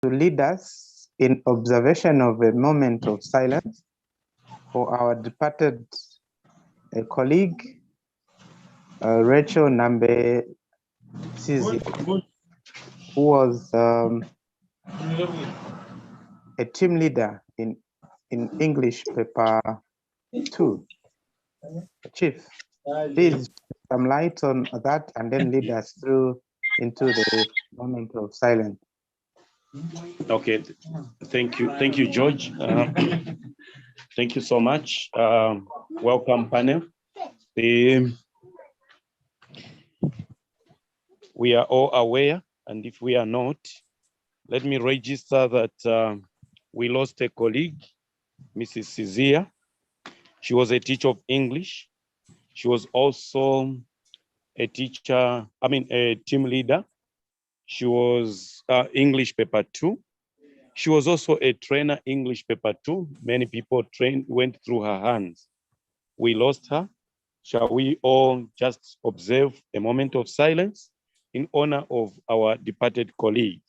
to lead us in observation of a moment of silence for our departed colleague, Rachel Nambe Sizi, who was a team leader in English paper 2. Chief, please shed some light on that and then lead us through into the moment of silence. Okay, thank you, George. Thank you so much. Welcome, panel. We are all aware, and if we are not, let me register that we lost a colleague, Mrs. Sizia. She was a teacher of English. She was also a teacher, a team leader. She was English paper 2. She was also a trainer, English paper 2. Many people went through her hands. We lost her. Shall we all just observe a moment of silence in honor of our departed colleague?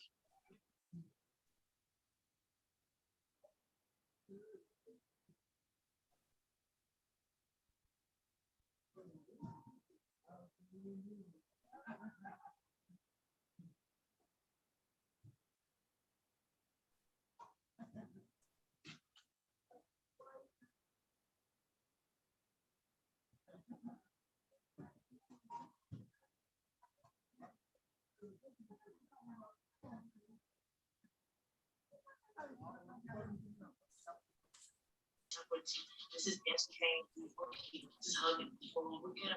This is SK. This is hugging before we look at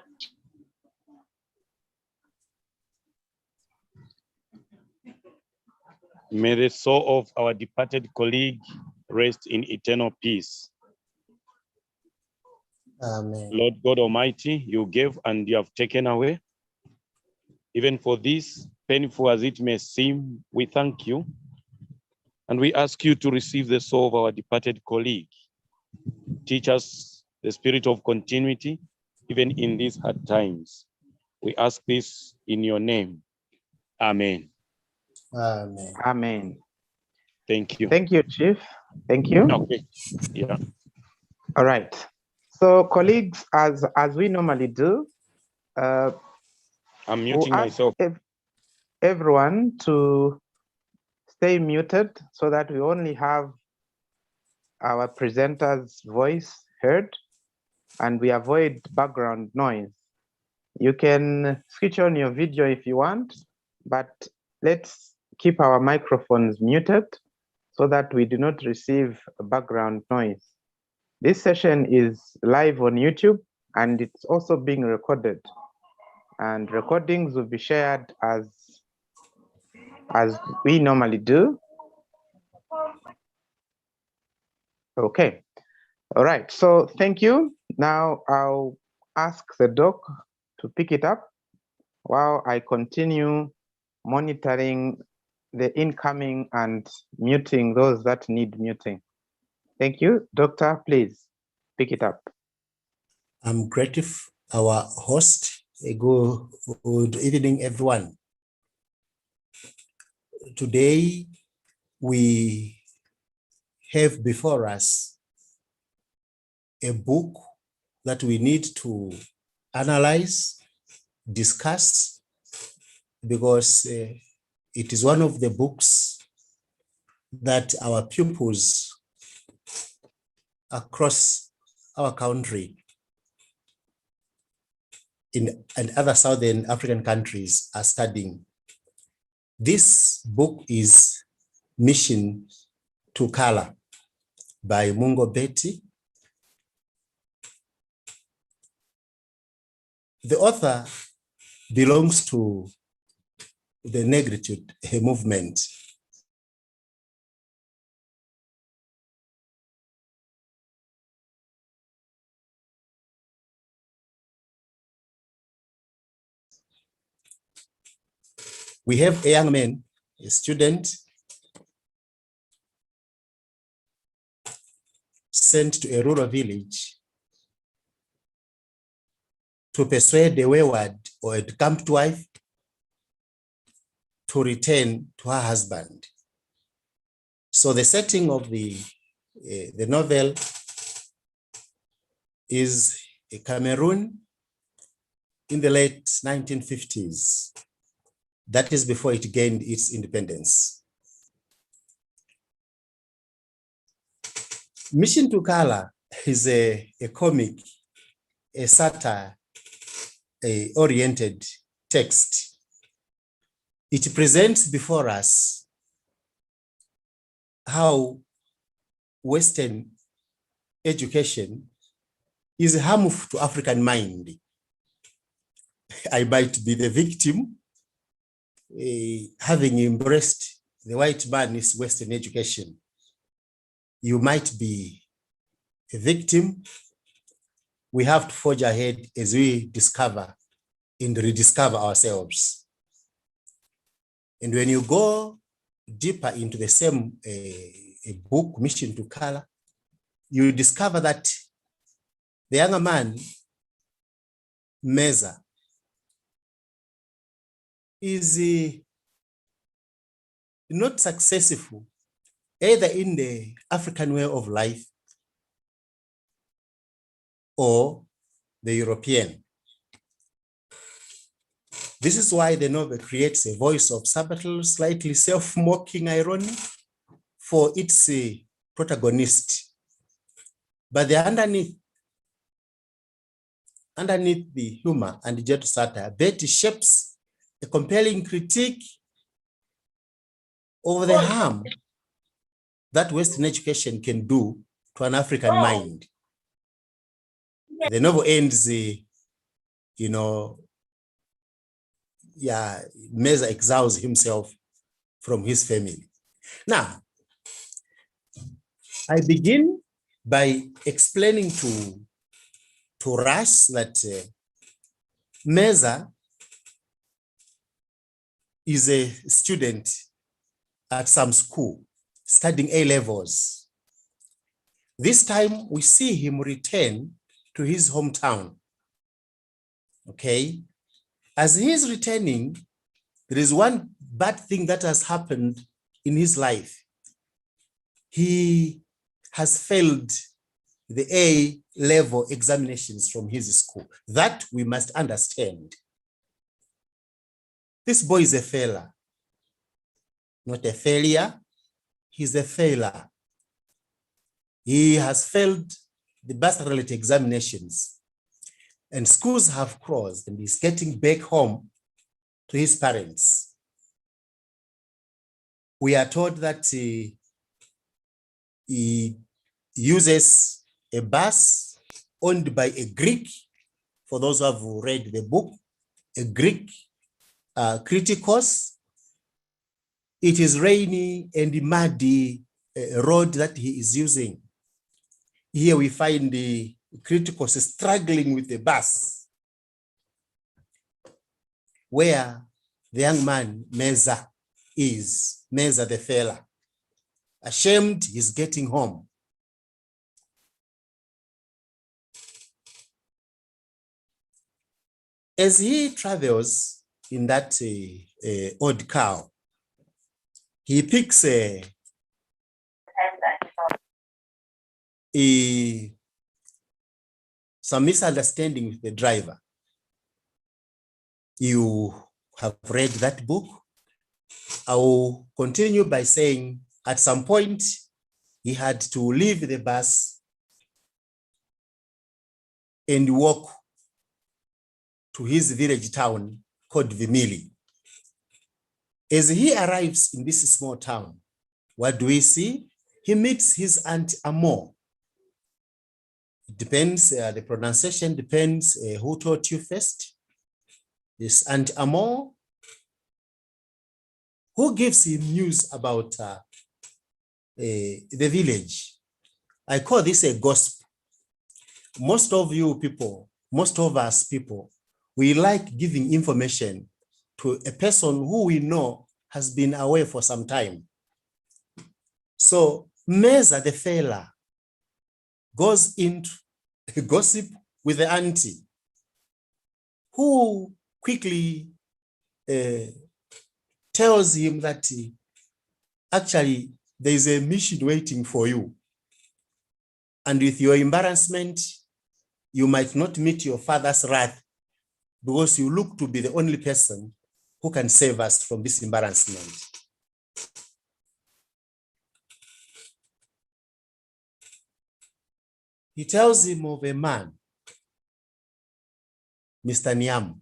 him. May the soul of our departed colleague rest in eternal peace. Amen. Lord God Almighty, you gave and you have taken away. Even for this, painful as it may seem, we thank you. And we ask you to receive the soul of our departed colleague. Teach us the spirit of continuity, even in these hard times. We ask this in your name. Amen. Amen. Amen. Thank you. Thank you, Chief. Thank you. Okay. Yeah. All right. So, colleagues, as we normally do, I'm muting myself. Everyone to stay muted so that we only have our presenter's voice heard and we avoid background noise. You can switch on your video if you want, but let's keep our microphones muted so that we do not receive background noise. This session is live on YouTube and it's also being recorded. And recordings will be shared as we normally do. Okay. All right. So thank you. Now I'll ask the doc to pick it up while I continue monitoring the incoming and muting those that need muting. Thank you. Doctor, please pick it up. I'm grateful, our host. Good evening, everyone. Today, we have before us a book that we need to analyze, discuss, because it is one of the books that our pupils across our country and other Southern African countries are studying. This book is Mission to Color by Mungo Betty. The author belongs to the Negritude movement. We have a young man, a student, sent to a rural village to persuade a wayward or a decamped wife to return to her husband. So the setting of the novel is Cameroon in the late 1950s. That is before it gained its independence. Mission to Color is a comic, a satire, a oriented text. It presents before us how Western education is harmful to African mind. I might be the victim, having embraced the white man's Western education. You might be a victim. We have to forge ahead as we discover and rediscover ourselves. And when you go deeper into the same book, Mission to Color, you discover that the younger man, Medza, is not successful either in the African way of life or the European. This is why the novel creates a voice of subtle, slightly self-mocking irony for its protagonist. But the underneath the humor and gentle satire, Betty shapes a compelling critique of the harm that Western education can do to an African mind. The novel ends, Medza exiles himself from his family. Now, I begin by explaining to Russ that Medza is a student at some school studying A-levels. This time we see him return to his hometown. Okay, as he is returning, there is one bad thing that has happened in his life. He has failed the A-level examinations from his school. That we must understand. This boy is a failure, not a failure. He's a failure. He has failed the baccalaureate examinations, and schools have closed, and he's getting back home to his parents. We are told that he uses a bus owned by a Greek, for those who have read the book, a Greek criticos. It is rainy and muddy road that he is using. Here we find the criticos struggling with the bus, where the young man, Medza, is. Medza the fella. Ashamed, he's getting home. As he travels in that odd car, he picks some misunderstanding with the driver. You have read that book. I will continue by saying at some point he had to leave the bus and walk to his village town called Vimili. As he arrives in this small town, what do we see? He meets his Aunt Amo. It depends, the pronunciation depends who taught you first. This Aunt Amo, who gives him news about the village. I call this a gossip. Most of you people, most of us people, we like giving information to a person who we know has been away for some time. So Medza the fella goes into gossip with the auntie, who quickly tells him that actually there is a mission waiting for you. And with your embarrassment, you might not meet your father's wrath because you look to be the only person who can save us from this embarrassment. He tells him of a man, Mr. Niam.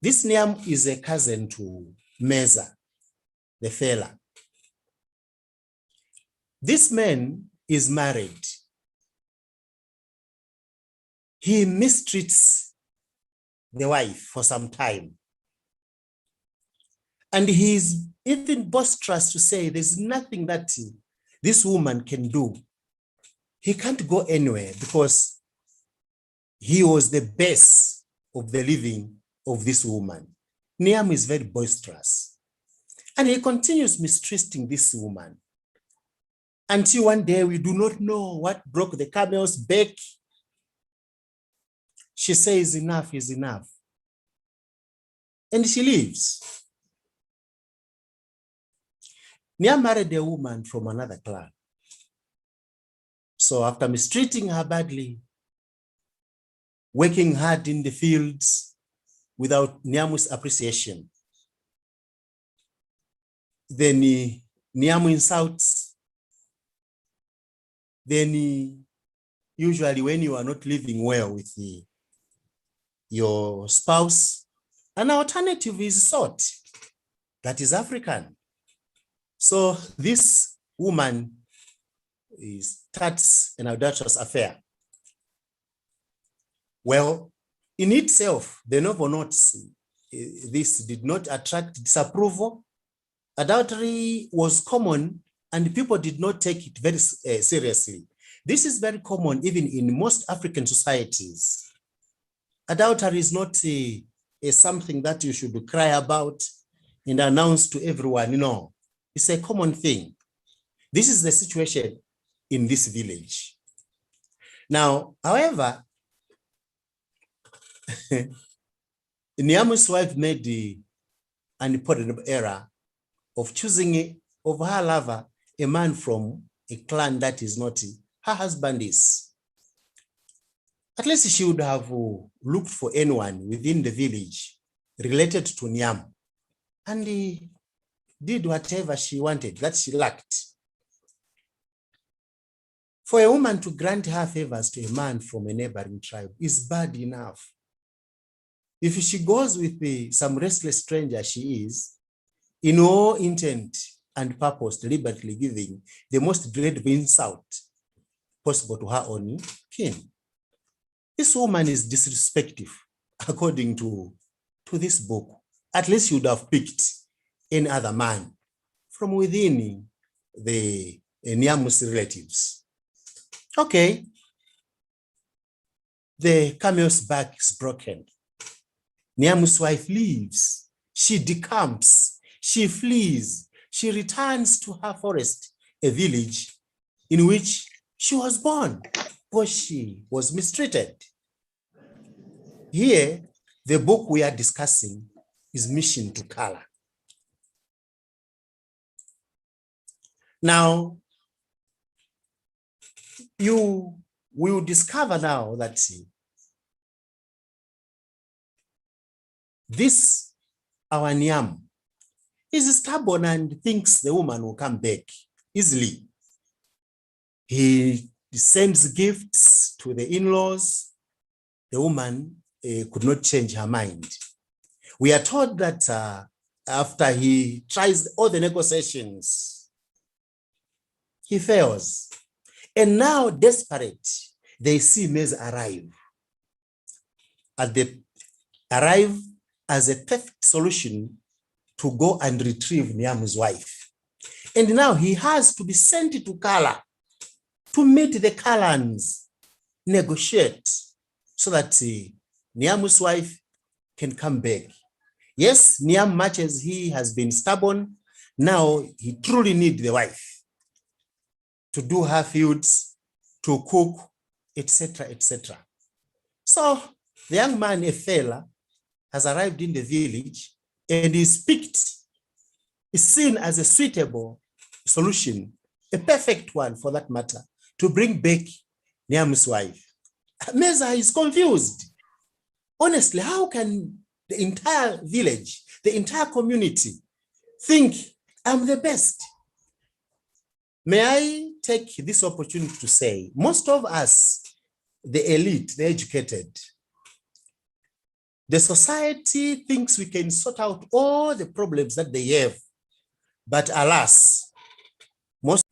This Niam is a cousin to Medza, the fella. This man is married. He mistreats the wife for some time. And he is even boisterous to say there's nothing that this woman can do. He can't go anywhere because he was the best of the living of this woman. Niam is very boisterous. And he continues mistreating this woman until one day we do not know what broke the camel's back. She says enough is enough. And she leaves. Niam married a woman from another clan. So after mistreating her badly, working hard in the fields without Niam's appreciation, then Niam insults. Then usually when you are not living well with your spouse, an alternative is sought that is African. So this woman starts an audacious affair. Well, in itself, the novel notes this did not attract disapproval. Adultery was common and people did not take it very seriously. This is very common even in most African societies. Adultery is not something that you should cry about and announce to everyone. No, it's a common thing. This is the situation in this village. Now, however, Niam's wife made an important error of choosing of her lover a man from a clan that is not her husband is. At least she would have looked for anyone within the village related to Niam and did whatever she wanted, that she lacked. For a woman to grant her favors to a man from a neighboring tribe is bad enough. If she goes with some restless stranger, she is, in all intent and purpose, deliberately giving the most dreadful insult possible to her own kin. This woman is disrespectful, according to this book. At least you would have picked any other man from within the Niam's relatives. Okay, the camel's back is broken. Niam's wife leaves. She decamps. She flees. She returns to her forest, a village in which she was born, because she was mistreated. Here, the book we are discussing is Mission to Color. Now, you will discover now that this, our Niam, is stubborn and thinks the woman will come back easily. He sends gifts to the in-laws. The woman could not change her mind. We are told that after he tries all the negotiations, he fails. And now, desperate, they see Medza arrive as a perfect solution to go and retrieve Niam's wife. And now he has to be sent to Kala to meet the Kalans, negotiate, so that Niam's wife can come back. Yes, Niam, much as he has been stubborn, now he truly needs the wife to do her fields, to cook, etc., etc. So the young man, a fella, has arrived in the village and is picked, is seen as a suitable solution a perfect one for that matter, to bring back Niam's wife. Medza is confused. Honestly, how can the entire village, the entire community think I'm the best? May I take this opportunity to say, most of us, the elite, the educated, the society thinks we can sort out all the problems that they have. But alas, most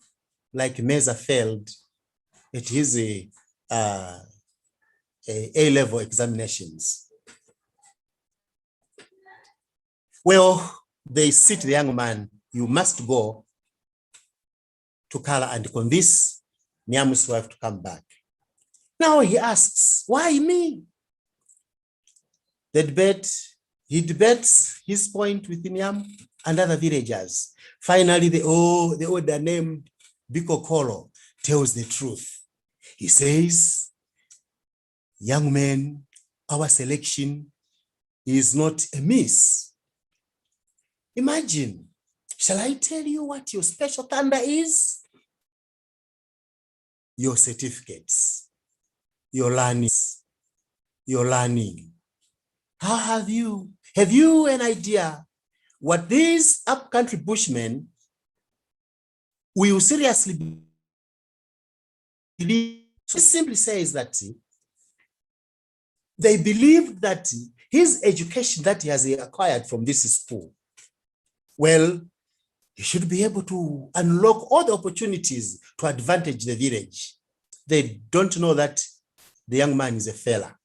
like Medza failed at his A-level examinations. Well, they say to the young man, you must go to Kala and convince Niam's wife to come back. Now he asks, why me? He debates his point with Niam and other villagers. Finally, the older named Biko Kolo tells the truth. He says, young men, our selection is not a miss. Imagine, shall I tell you what your special thunder is? Your certificates, your learning. How have you an idea what these upcountry bushmen will seriously believe? So it simply says that they believe that his education that he has acquired from this school, well, he should be able to unlock all the opportunities to advantage the village. They don't know that the young man is a fella.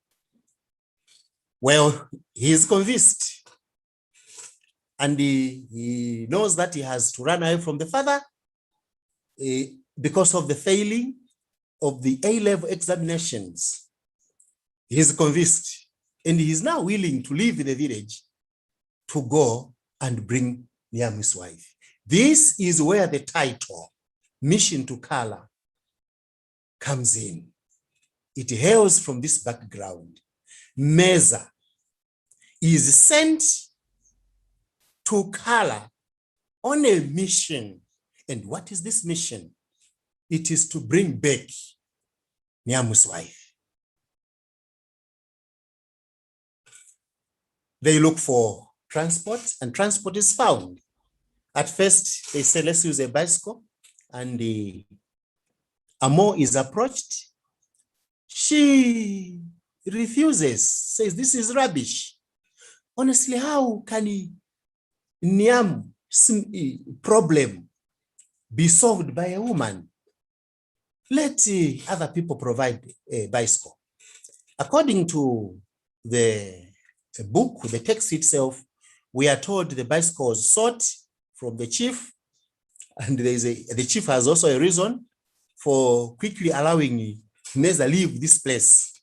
Well, he is convinced, and he knows that he has to run away from the father because of the failing of the A-level examinations. He is convinced, and he is now willing to leave the village to go and bring Niam's wife. This is where the title, Mission to Kala, comes in. It hails from this background. Medza is sent to Kala on a mission. And what is this mission? It is to bring back Niam's wife. They look for transport, and transport is found. At first, they say, let's use a bicycle, and Amo is approached. She refuses, says, this is rubbish. Honestly, how can Niam problem be solved by a woman? Let other people provide a bicycle. According to the book, the text itself, we are told the bicycle was sought from the chief, and the chief has also a reason for quickly allowing Medza leave this place,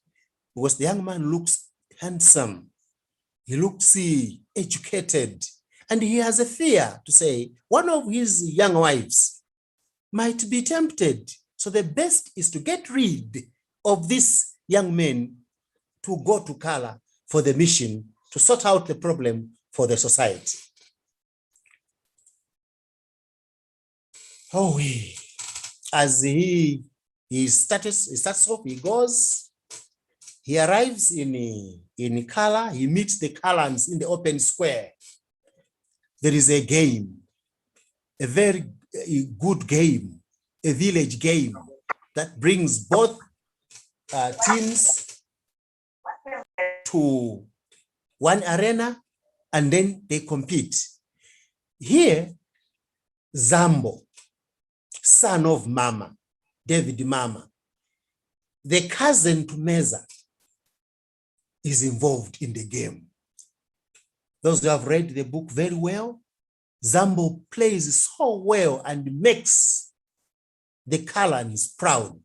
because the young man looks handsome, he looks educated, and he has a fear to say one of his young wives might be tempted. So the best is to get rid of this young man to go to Kala for the mission to sort out the problem for the society. Oh, as he starts off, he goes, he arrives in Kala, he meets the Kalans in the open square. There is a game, a very good game, a village game that brings both teams to one arena, and then they compete. Here, Zambo, son of Mama, David Mama, the cousin to Medza, is involved in the game. Those who have read the book very well, Zambo plays so well and makes the Kalans proud,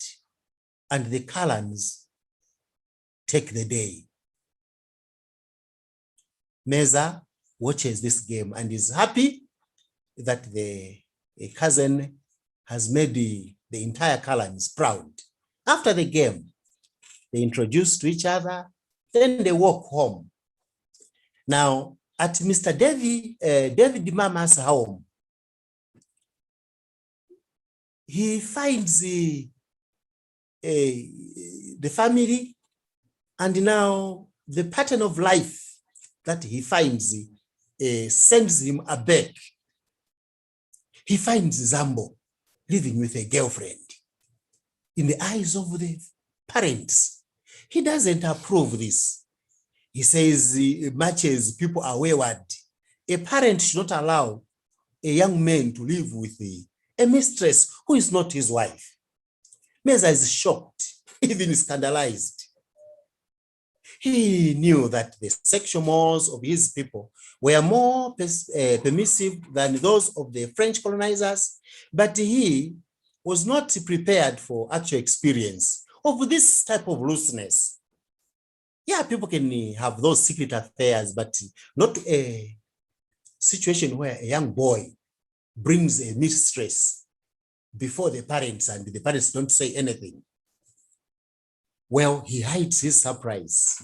and the Kalans take the day. Medza watches this game and is happy that the cousin has made the entire Kalans proud. After the game, they introduce to each other, then they walk home. Now, at Mr. David Mama's home, he finds the family, and now the pattern of life that he finds sends him aback. He finds Zambo living with a girlfriend. In the eyes of the parents, he doesn't approve this. He says, much as people are wayward, a parent should not allow a young man to live with a mistress who is not his wife. Medza is shocked, even scandalized. He knew that the sexual morals of his people were more permissive than those of the French colonizers, but he was not prepared for actual experience of this type of looseness. Yeah, people can have those secret affairs, but not a situation where a young boy brings a mistress before the parents and the parents don't say anything. Well, he hides his surprise.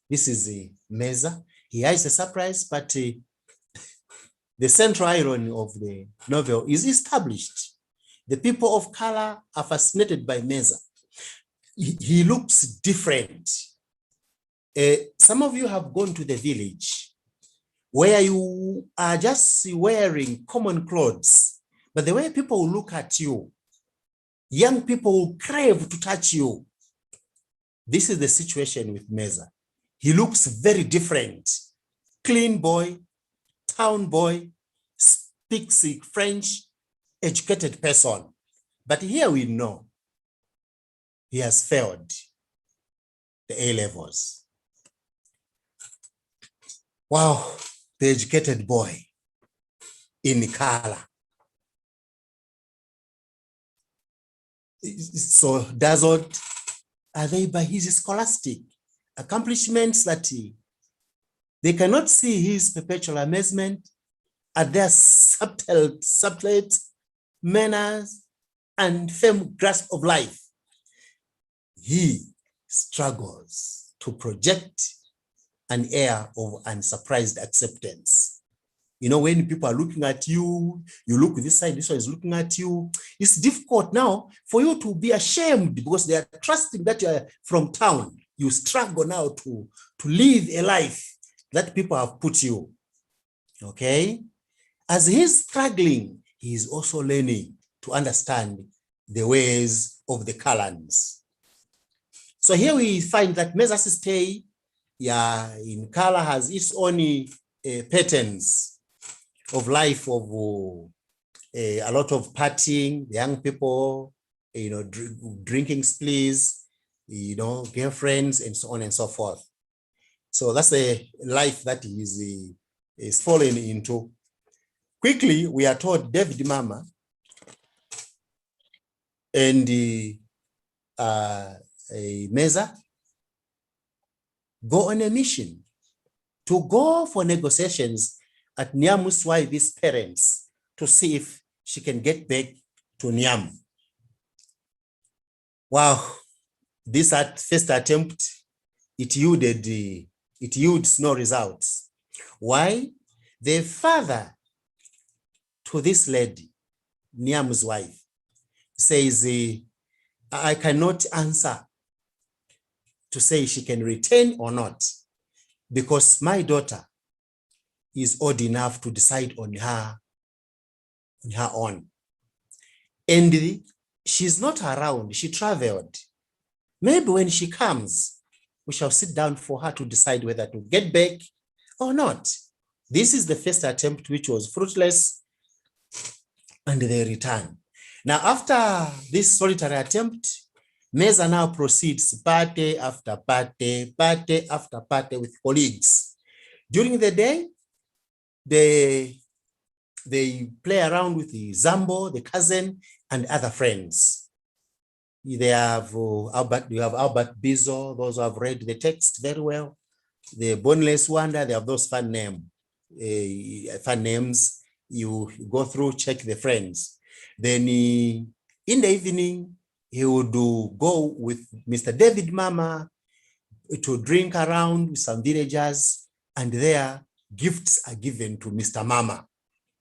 This is Medza. He hides the surprise, but the central irony of the novel is established. The people of color are fascinated by Medza. He looks different. Some of you have gone to the village where you are just wearing common clothes, but the way people will look at you, young people will crave to touch you. This is the situation with Medza. He looks very different. Clean boy, town boy, speaks French, educated person. But here we know he has failed the A-levels. Wow, the educated boy in color. So dazzled are they by his scholastic accomplishments that they cannot see his perpetual amazement at their subtle manners and firm grasp of life. He struggles to project an air of unsurprised acceptance. You know, when people are looking at you, you look this side, this one is looking at you. It's difficult now for you to be ashamed because they are trusting that you are from town. You struggle now to live a life that people have put you. Okay? As he's struggling, he is also learning to understand the ways of the Kalans. So here we find that Medza's stay in Kala has its own patterns of life, of a lot of partying, young people, drinking splees, girlfriends, and so on and so forth. So that's the life that he is falling into. Quickly, we are told David Mama and Medza go on a mission to go for negotiations at Nyamu's wife's parents to see if she can get back to Nyam. Wow, this first attempt, it yields no results. Why? The father to this lady, Nyam's wife, says, I cannot answer to say she can return or not, because my daughter is old enough to decide on her own. And she's not around, she traveled. Maybe when she comes, we shall sit down for her to decide whether to get back or not. This is the first attempt, which was fruitless, and they return. Now, after this solitary attempt, Medza now proceeds party after party, party after party with colleagues. During the day, they play around with the Zambo, the cousin, and other friends. They have Albert Bizo, those who have read the text very well. The Boneless Wonder, they have those fun names. You go through, check the friends. Then in the evening, he would go with Mr. David Mama to drink around with some villagers, and there gifts are given to Mr. Mama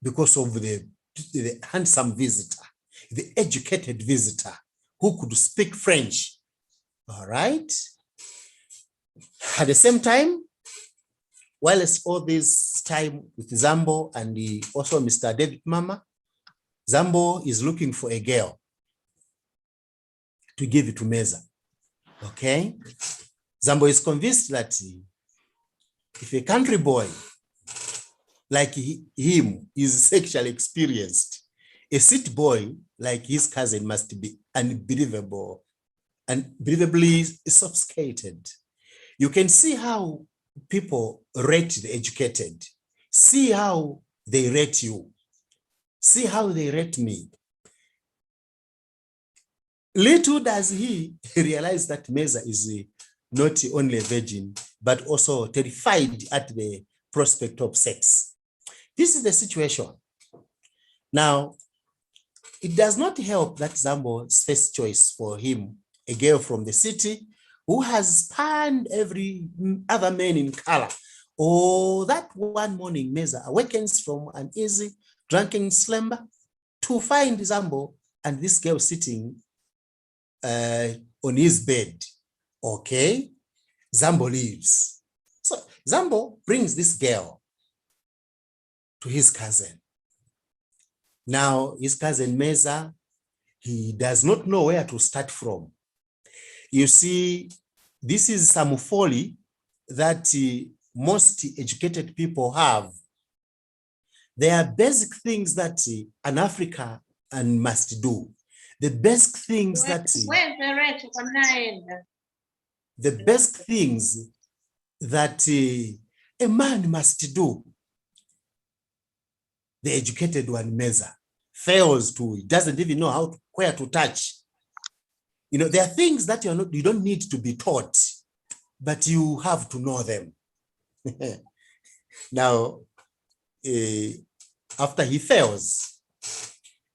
because of the handsome visitor. the educated visitor who could speak French. All right. At the same time, while it's all this time with Zambo and also Mr. David Mama, Zambo is looking for a girl to give it to Medza. Okay. Zambo is convinced that if a country boy like him is sexually experienced, a city boy like his cousin must be unbelievably sophisticated. You can see how people rate the educated. See how they rate you. See how they rate me. Little does he realize that Medza is not only a virgin, but also terrified at the prospect of sex. This is the situation. Now, it does not help that Zambo's first choice for him, a girl from the city who has spanned every other man in color. Oh, that one morning, Medza awakens from an easy drunken slumber to find Zambo and this girl sitting on his bed. Okay, Zambo leaves. So Zambo brings this girl to his cousin. Now, his cousin Medza, he does not know where to start from. You see, this is some folly that most educated people have. There are basic things that an African must do. The basic things that a man must do. The educated one, Medza, fails to, he doesn't even know where to touch. You know, there are things that you don't need to be taught, but you have to know them. Now, after he fails,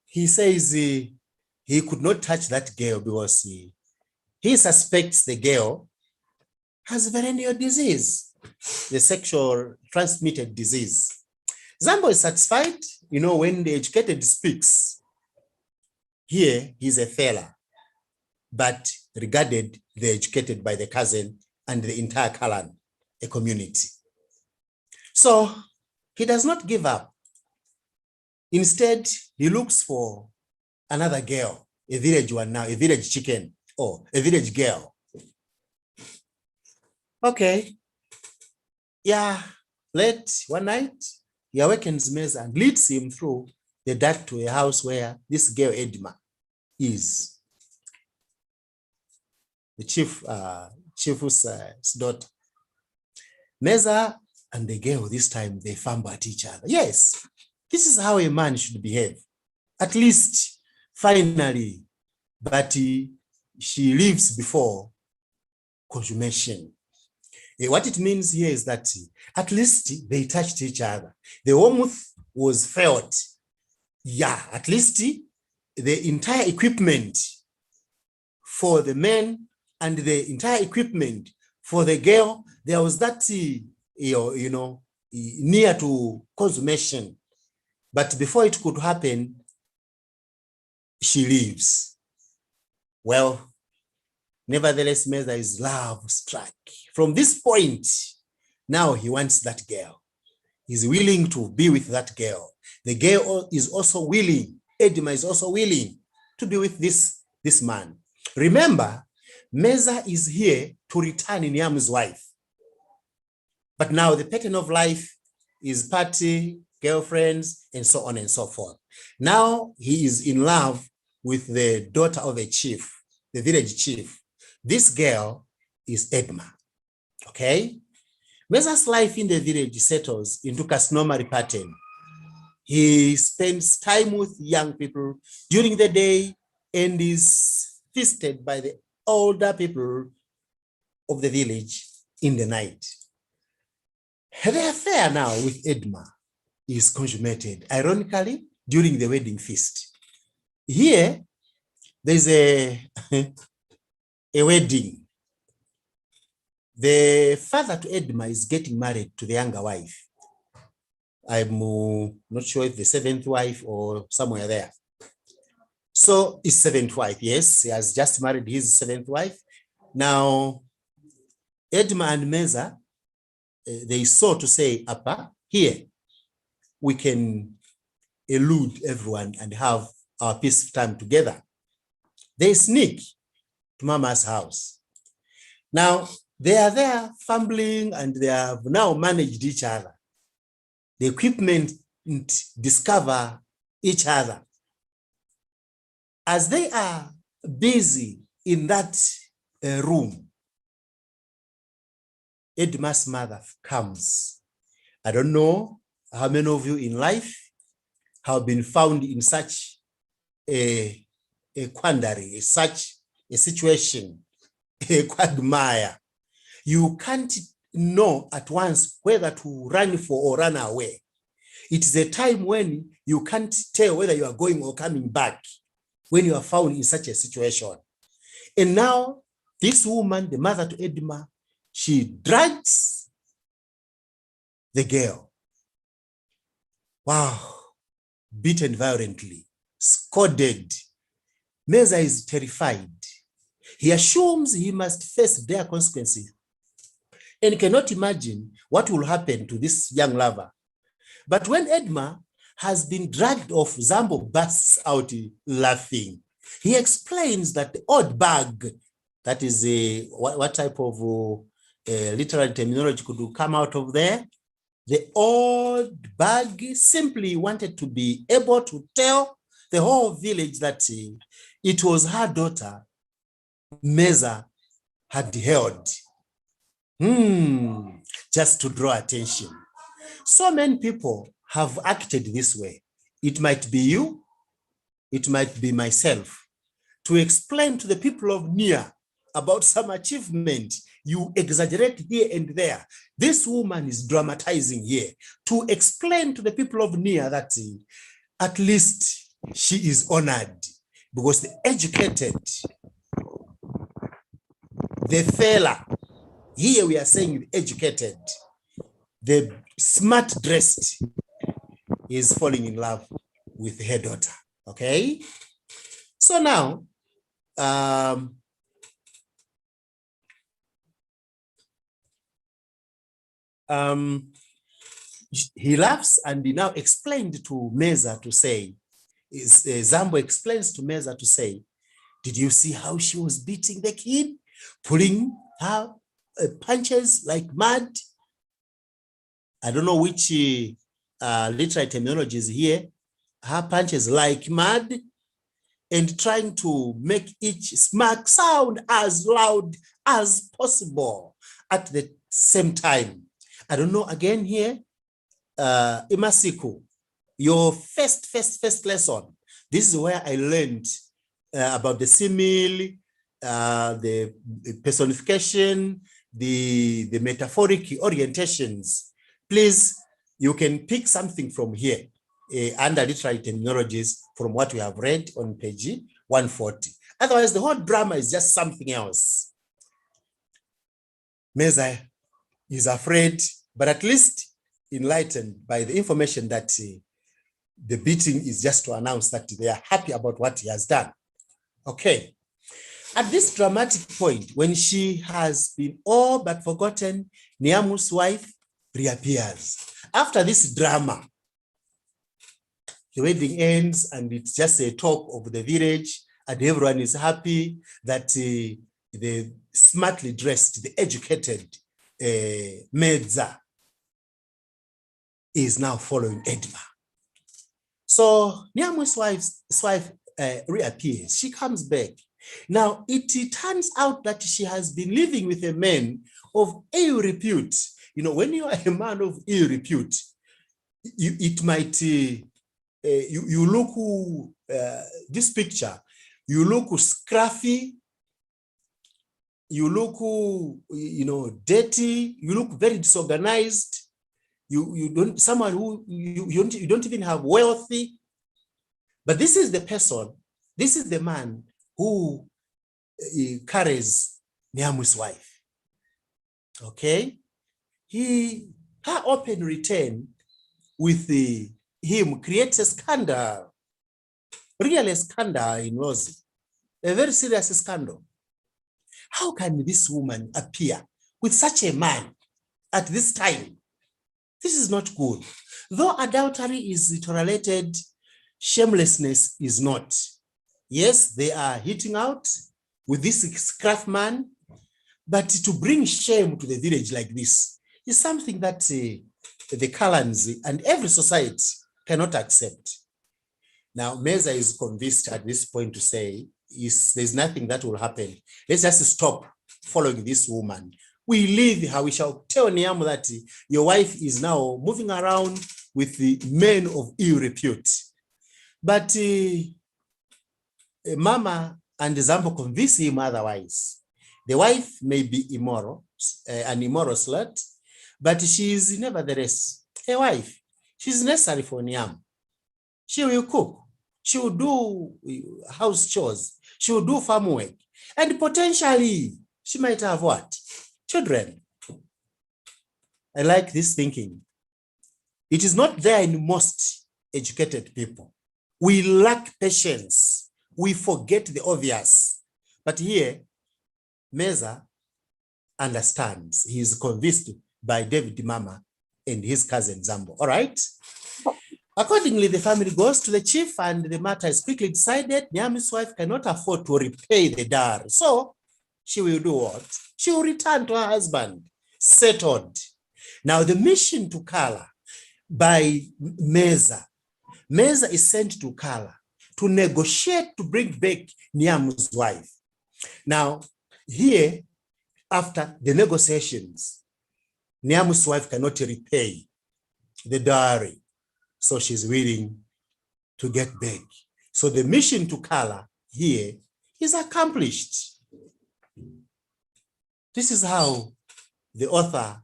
he says he could not touch that girl because he suspects the girl has venereal disease, the sexual transmitted disease. Zambo is satisfied, you know, when the educated speaks. Here, he's a fella, but regarded the educated by the cousin and the entire clan, a community. So he does not give up. Instead, he looks for another girl, a village one now, a village chicken, or a village girl. Okay. Yeah, late one night, he awakens Medza and leads him through the dark to a house where this girl Edma is. The chief's daughter. Medza and the girl this time, they fumble at each other. Yes, this is how a man should behave. At least, finally, but she leaves before consummation. What it means here is that at least they touched each other. The warmth was felt. Yeah, at least the entire equipment for the men and the entire equipment for the girl, there was that, near to consummation. But before it could happen, she leaves. Well, nevertheless, Medza is love struck. From this point, now he wants that girl. He's willing to be with that girl. The girl is also willing, Edma is also willing to be with this man. Remember, Medza is here to return Nyam's wife. But now the pattern of life is party, girlfriends, and so on and so forth. Now he is in love with the daughter of a chief, the village chief. This girl is Edma, okay? Medza's life in the village settles into customary pattern. He spends time with young people during the day and is feasted by the older people of the village in the night. The affair now with Edma is consummated, ironically, during the wedding feast. Here, there's a wedding. The father to Edma is getting married to the younger wife. I'm not sure if the seventh wife or somewhere there. So his seventh wife, yes, he has just married his seventh wife. Now, Edma and Medza, they saw to say, Appa, here, we can elude everyone and have our peaceful time together. They sneak to Mama's house. Now, they are there fumbling and they have now managed each other. The equipment discover each other. As they are busy in that room, Edma's mother comes. I don't know how many of you in life have been found in such a quandary, such a situation, a quagmire. You can't know at once whether to run for or run away. It is a time when you can't tell whether you are going or coming back when you are found in such a situation. And now this woman, the mother to Edma, she drags the girl. Wow, beaten violently, scolded. Medza is terrified. He assumes he must face their consequences and cannot imagine what will happen to this young lover. But when Edma has been dragged off, Zambo bursts out laughing. He explains that the odd bag, that is what type of literary terminology could come out of there? The old bag simply wanted to be able to tell the whole village that it was her daughter, Medza, had held. Just to draw attention. So many people have acted this way. It might be you, it might be myself. To explain to the people of Nia about some achievement, you exaggerate here and there. This woman is dramatizing here to explain to the people of Nia that at least she is honored, because the educated, the fella, here we are saying the educated, the smart dressed is falling in love with her daughter. Okay. So now, he laughs and he now explained to Medza to say, Zambo explains to Medza to say, did you see how she was beating the kid? Pulling her punches like mad? I don't know which literary terminology is here. Her punches like mad, and trying to make each smack sound as loud as possible at the same time. I don't know, again here, Imasiku, your first lesson. This is where I learned about the simile, the personification, the metaphoric orientations. Please, you can pick something from here under literary terminologies from what we have read on page 140. Otherwise, the whole drama is just something else. Medza is afraid, but at least enlightened by the information that the beating is just to announce that they are happy about what he has done. Okay. At this dramatic point, when she has been all but forgotten, Niamu's wife reappears. After this drama, the wedding ends and it's just a talk of the village and everyone is happy that the smartly dressed, the educated Medza is now following Edma. So Niamu's wife reappears. She comes back. Now, it turns out that she has been living with a man of ill repute. You know, when you are a man of ill repute, it might, you look, this picture, you look scruffy, you look, you know, dirty, you look very disorganized. You don't, someone who, you don't even have wealthy. But this is the person, this is the man who carries Niamu's wife. Okay? Her open return with him creates a scandal. really a scandal in Rosie, a very serious scandal. How can this woman appear with such a man at this time? This is not good. Though adultery is tolerated, shamelessness is not. Yes, they are hitting out with this craftsman, but to bring shame to the village like this is something that the Kalans and every society cannot accept. Now, Medza is convinced at this point to say, there's nothing that will happen. Let's just stop following this woman. We leave her. We shall tell Niamu that your wife is now moving around with the men of ill repute. But Mama and Zambo convince him otherwise. The wife may be immoral, an immoral slut, but she is nevertheless a wife. She's necessary for Niamu. She will cook. She will do house chores. She will do farm work. And potentially, she might have what? Children. I like this thinking. It is not there in most educated people. We lack patience. We forget the obvious. But here, Medza understands. He is convinced by David Mama and his cousin Zambo. All right? Accordingly, the family goes to the chief and the matter is quickly decided. Niamu's wife cannot afford to repay the dowry. So she will do what? She will return to her husband, settled. Now the mission to Kala by Medza. Medza is sent to Kala to negotiate to bring back Niamu's wife. Now here, after the negotiations, Niamu's wife cannot repay the dowry. So she's willing to get back. So the mission to Kala here is accomplished. This is how the author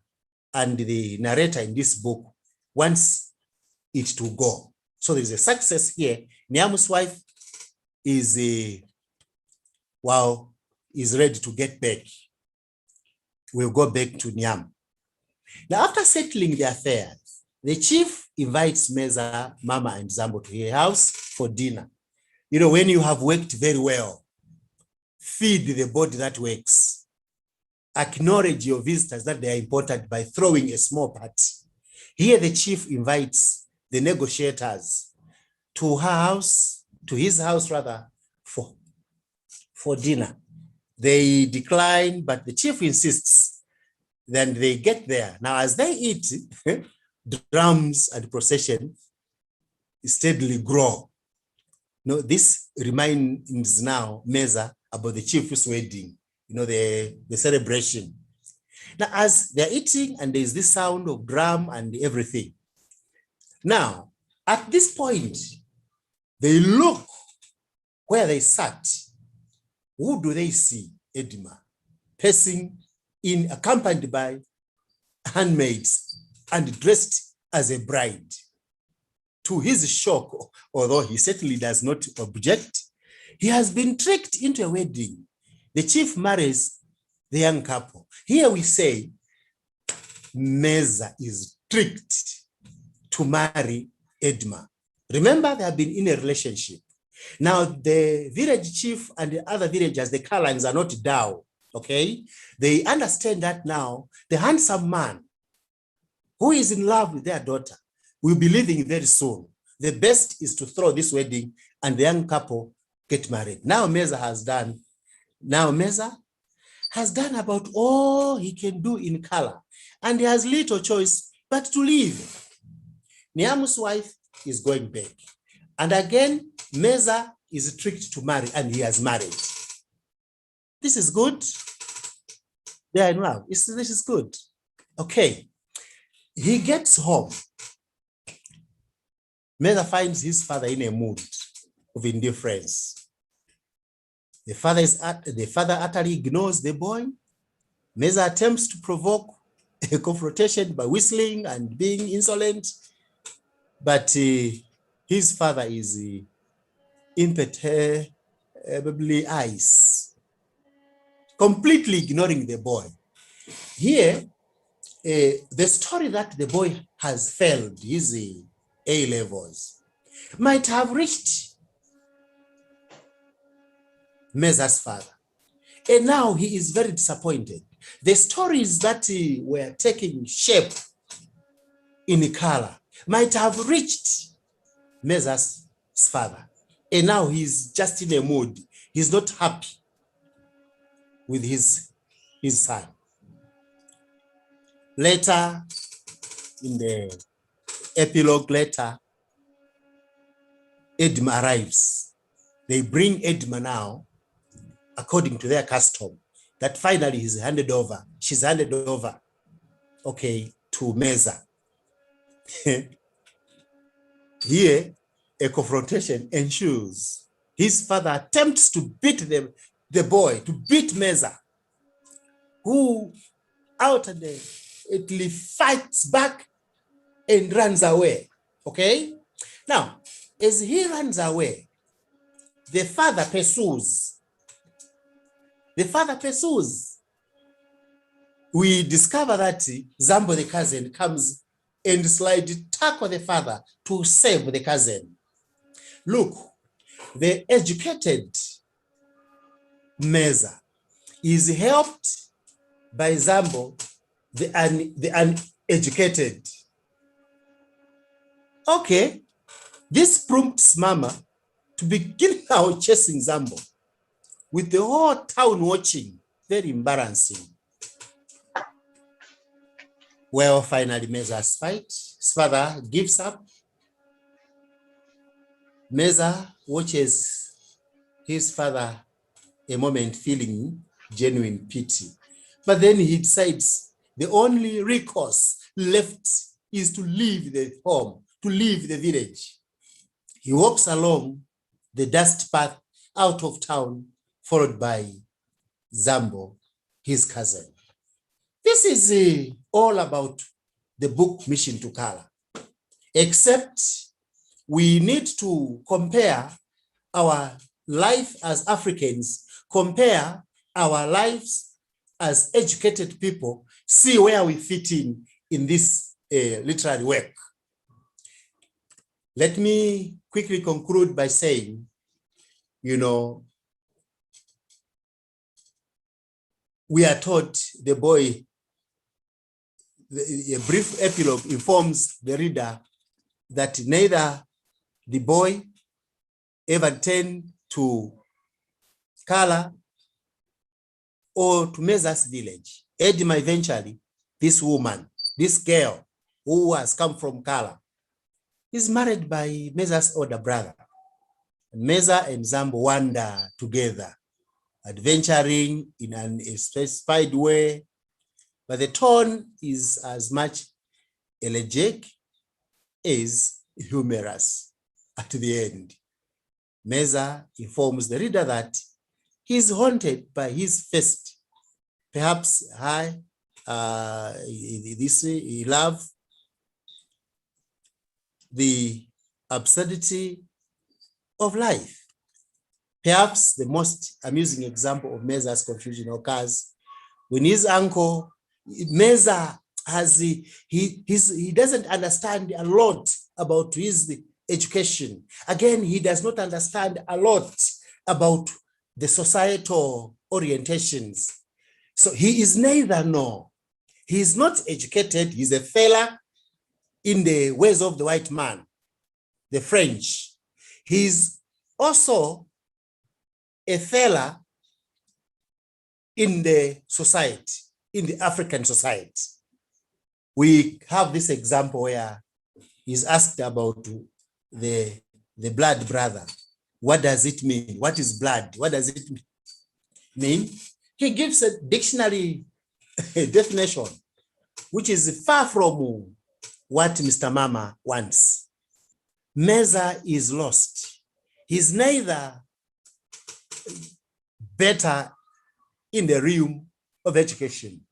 and the narrator in this book wants it to go. So there's a success here. Niamu's wife is ready to get back. We'll go back to Niamu. Now, after settling the affairs, the chief invites Medza, Mama, and Zambo to her house for dinner. You know, when you have worked very well, feed the body that works. Acknowledge your visitors that they are important by throwing a small party. Here, the chief invites the negotiators to her house, to his house rather, for dinner. They decline, but the chief insists. Then they get there. Now, as they eat, drums and procession steadily grow. No, this reminds now Medza about the chief's wedding, you know, the celebration. Now, as they're eating and there's this sound of drum and everything. Now, at this point, they look where they sat. Who do they see? Edma, pacing in, accompanied by handmaids and dressed as a bride. To his shock, although he certainly does not object, he has been tricked into a wedding. The chief marries the young couple. Here we say Medza is tricked to marry Edma. Remember, they have been in a relationship. Now, the village chief and the other villagers, the Kalans, are not down, okay? They understand that now the handsome man who is in love with their daughter will be leaving very soon. The best is to throw this wedding and the young couple get married. Now Medza has done about all he can do in Kala, and he has little choice but to leave. Niamu's wife is going back. And again, Medza is tricked to marry, and he has married. This is good. They are in love. This is good. Okay. He gets home. Medza finds his father in a mood of indifference. The father utterly ignores the boy. Medza attempts to provoke a confrontation by whistling and being insolent, but his father is imperturbably ice, completely ignoring the boy. Here, the story that the boy has failed his A levels might have reached Medza's father. And now he is very disappointed. The stories that were taking shape in color might have reached Medza's father. And now he's just in a mood. He's not happy with his son. Later, in the epilogue letter, Edma arrives. They bring Edma now, according to their custom, that finally she's handed over, okay, to Medza. Here, a confrontation ensues. His father attempts to beat the boy, to beat Medza, who outwardly fights back and runs away. Okay? Now, as he runs away, the father pursues. We discover that Zambo, the cousin, comes and slightly tackle the father to save the cousin. Look, the educated Medza is helped by Zambo, the uneducated. Okay, this prompts Mama to begin now chasing Zambo, with the whole town watching. Very embarrassing. Well, finally, Medza's fight. His father gives up. Medza watches his father a moment, feeling genuine pity. But then he decides the only recourse left is to leave the home, to leave the village. He walks along the dust path out of town, followed by Zambo, his cousin. This is all about the book Mission to Color, except we need to compare our life as Africans, compare our lives as educated people, see where we fit in this literary work. Let me quickly conclude by saying, we are taught the boy, a brief epilogue informs the reader that neither the boy ever turned to color or to Medza's village. Edma eventually, this woman, this girl who has come from color, is married by Medza's older brother. Medza and Zambo wander together, adventuring in an specified way, but the tone is as much elegiac as humorous. At the end, Medza informs the reader that he is haunted by his first, perhaps he love, the absurdity of life. Perhaps the most amusing example of Medza's confusion occurs when his uncle, Medza, he doesn't understand a lot about his education. Again, he does not understand a lot about the societal orientations. So he is neither nor. He is not educated. He's a fella in the ways of the white man, the French. He's also a fella in the society, in the African society. We have this example where he's asked about the blood brother. What does it mean? What is blood? What does it mean? He gives a dictionary definition, which is far from what Mr. Mama wants. Medza is lost. He's neither better in the realm of education.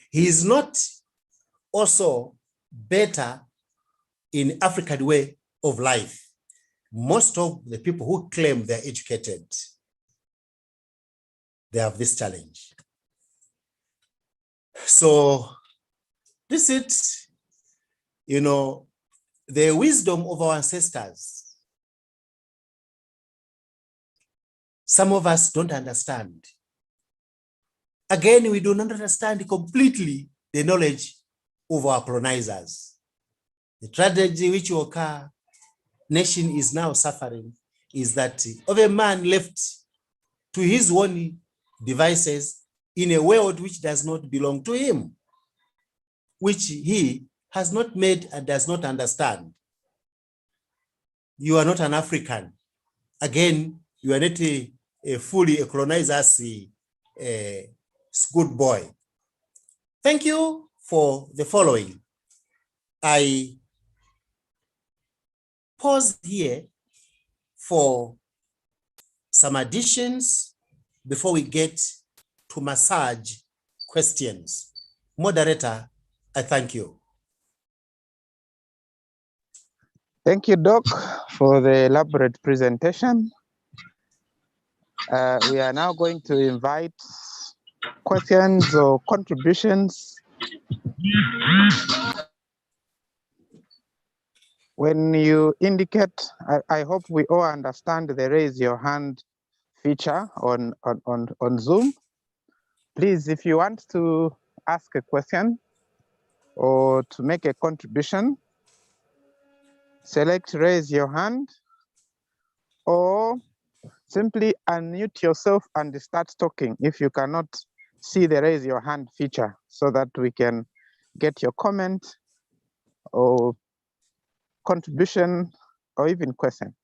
He is not also better in African way of life. Most of the people who claim they're educated, they have this challenge. So this is, the wisdom of our ancestors some of us don't understand. Again, we do not understand completely the knowledge of our colonizers. The tragedy which occur, nation is now suffering, is that of a man left to his own devices in a world which does not belong to him, which he has not made and does not understand. You are not an African. Again, you are not a fully a colonizer's good boy. Thank you for the following. I pause here for some additions before we get to massage questions. Moderator, I thank you. Thank you, Doc, for the elaborate presentation. We are now going to invite questions or contributions. When you indicate, I hope we all understand the raise your hand feature on Zoom. Please, if you want to ask a question or to make a contribution, select raise your hand or simply unmute yourself and start talking if you cannot see the raise your hand feature, so that we can get your comment or contribution or even question.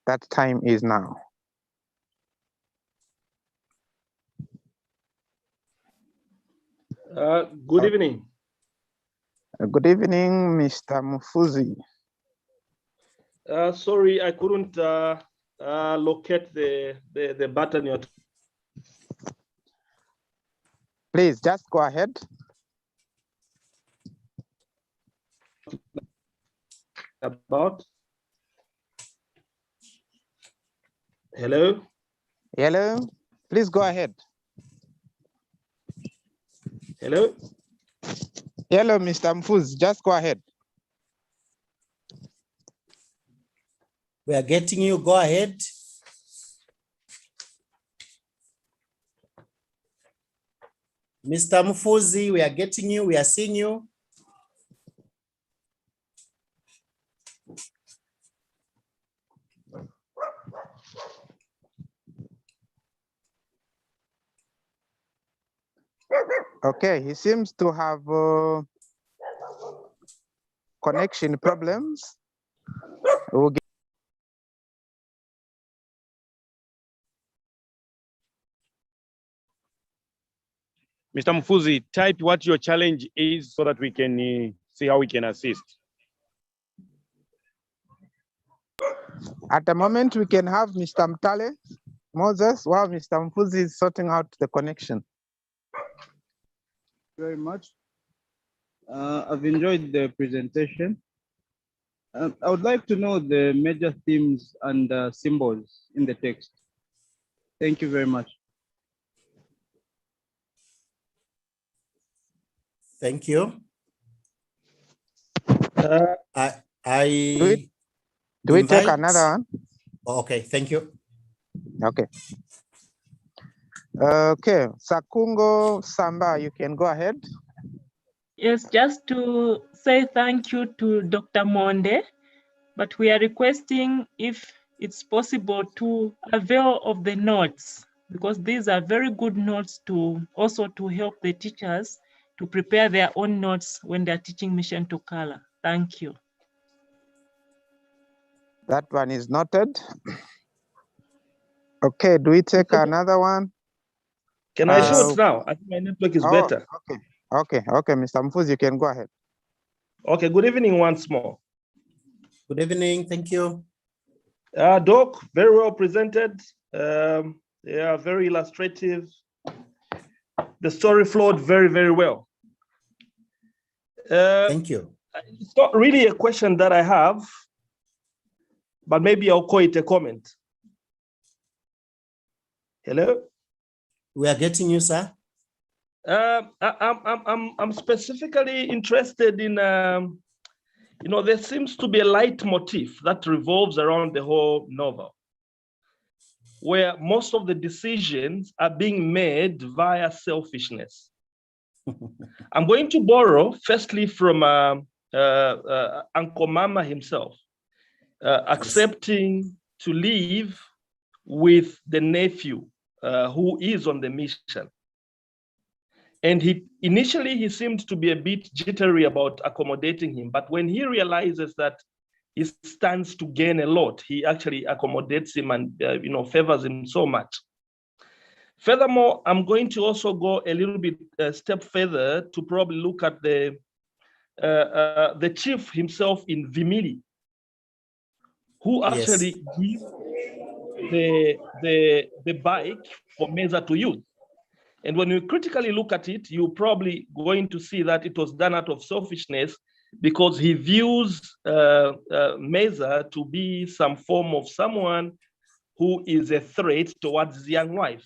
That time is now. Good evening. Good evening, Mr. Mufuzi. Sorry, I couldn't locate the button you're Please just go ahead. about. Hello? Hello, please go ahead. Hello? Hello, Mr. Mfuzi, just go ahead. We are getting you, go ahead. Mr. Mfuzi, we are getting you, we are seeing you. Okay, he seems to have connection problems. We'll get Mr. Mfuzi, type what your challenge is so that we can see how we can assist. At the moment, we can have Mr. Mtale Moses while Mr. Mfuzi is sorting out the connection. Very much. I've enjoyed the presentation. I would like to know the major themes and symbols in the text. Thank you very much. Thank you. Do we take another one? Okay, thank you. Okay. Okay, Sakungo Samba, you can go ahead. Yes, just to say thank you to Dr. Moonde, but we are requesting if it's possible to avail of the notes, because these are very good notes to also to help the teachers to prepare their own notes when they're teaching Mission to Color. Thank you. That one is noted. Okay, do we take another one? Can I show it now? I think my network is better. Okay, Mr. Mfuzi, you can go ahead. Okay, good evening once more. Good evening, thank you. Doc, very well presented. Yeah, very illustrative. The story flowed very, very well. Thank you. It's not really a question that I have, but maybe I'll call it a comment. Hello? We are getting you, sir. I'm specifically interested in you know, there seems to be a leitmotif that revolves around the whole novel, where most of the decisions are being made via selfishness. I'm going to borrow firstly from Uncle Mama himself, accepting to live with the nephew who is on the mission. And initially he seemed to be a bit jittery about accommodating him, but when he realizes that he stands to gain a lot, he actually accommodates him and you know, favors him so much. Furthermore, I'm going to also go a little bit step further to probably look at the chief himself in Vimili, who actually gives the bike for Medza to use. And when you critically look at it, you're probably going to see that it was done out of selfishness, because he views Medza to be some form of someone who is a threat towards his young wife.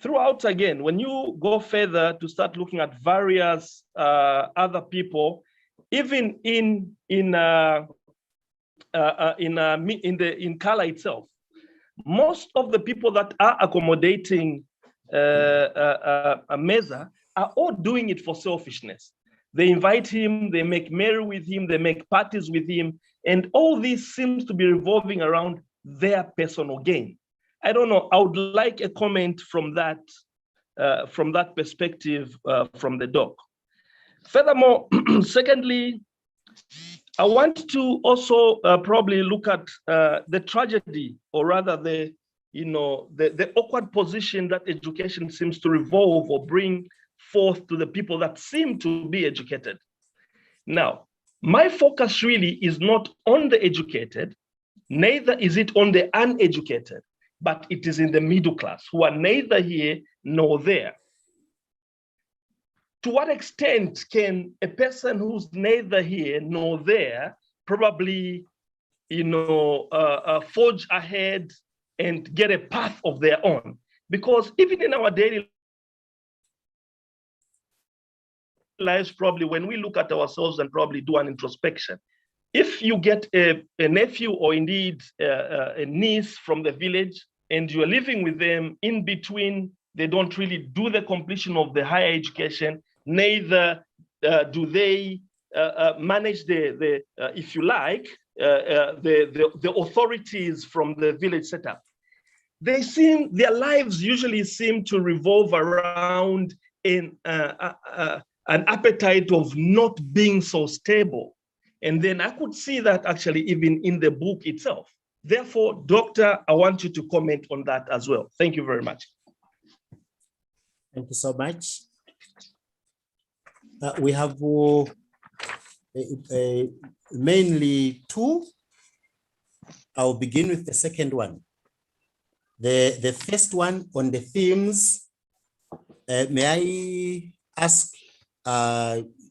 Throughout, again, when you go further to start looking at various other people, even in Kala itself, most of the people that are accommodating Medza are all doing it for selfishness. They invite him, they make merry with him, they make parties with him, and all this seems to be revolving around their personal gain. I don't know, I would like a comment from that perspective from the doc. Furthermore, secondly, I want to also probably look at the tragedy, or rather the awkward position that education seems to revolve or bring forth to the people that seem to be educated. Now, my focus really is not on the educated, neither is it on the uneducated, but it is in the middle class who are neither here nor there. To what extent can a person who's neither here nor there probably, forge ahead and get a path of their own? Because even in our daily lives, probably when we look at ourselves and probably do an introspection, if you get a nephew or indeed a niece from the village and you're living with them, in between, they don't really do the completion of the higher education, neither do they manage the if you like, the authorities from the village setup. Their lives usually seem to revolve around an appetite of not being so stable. And then I could see that actually even in the book itself. Therefore, Doctor, I want you to comment on that as well. Thank you very much. Thank you so much. We have mainly two. I'll begin with the second one. The first one on the themes, may I ask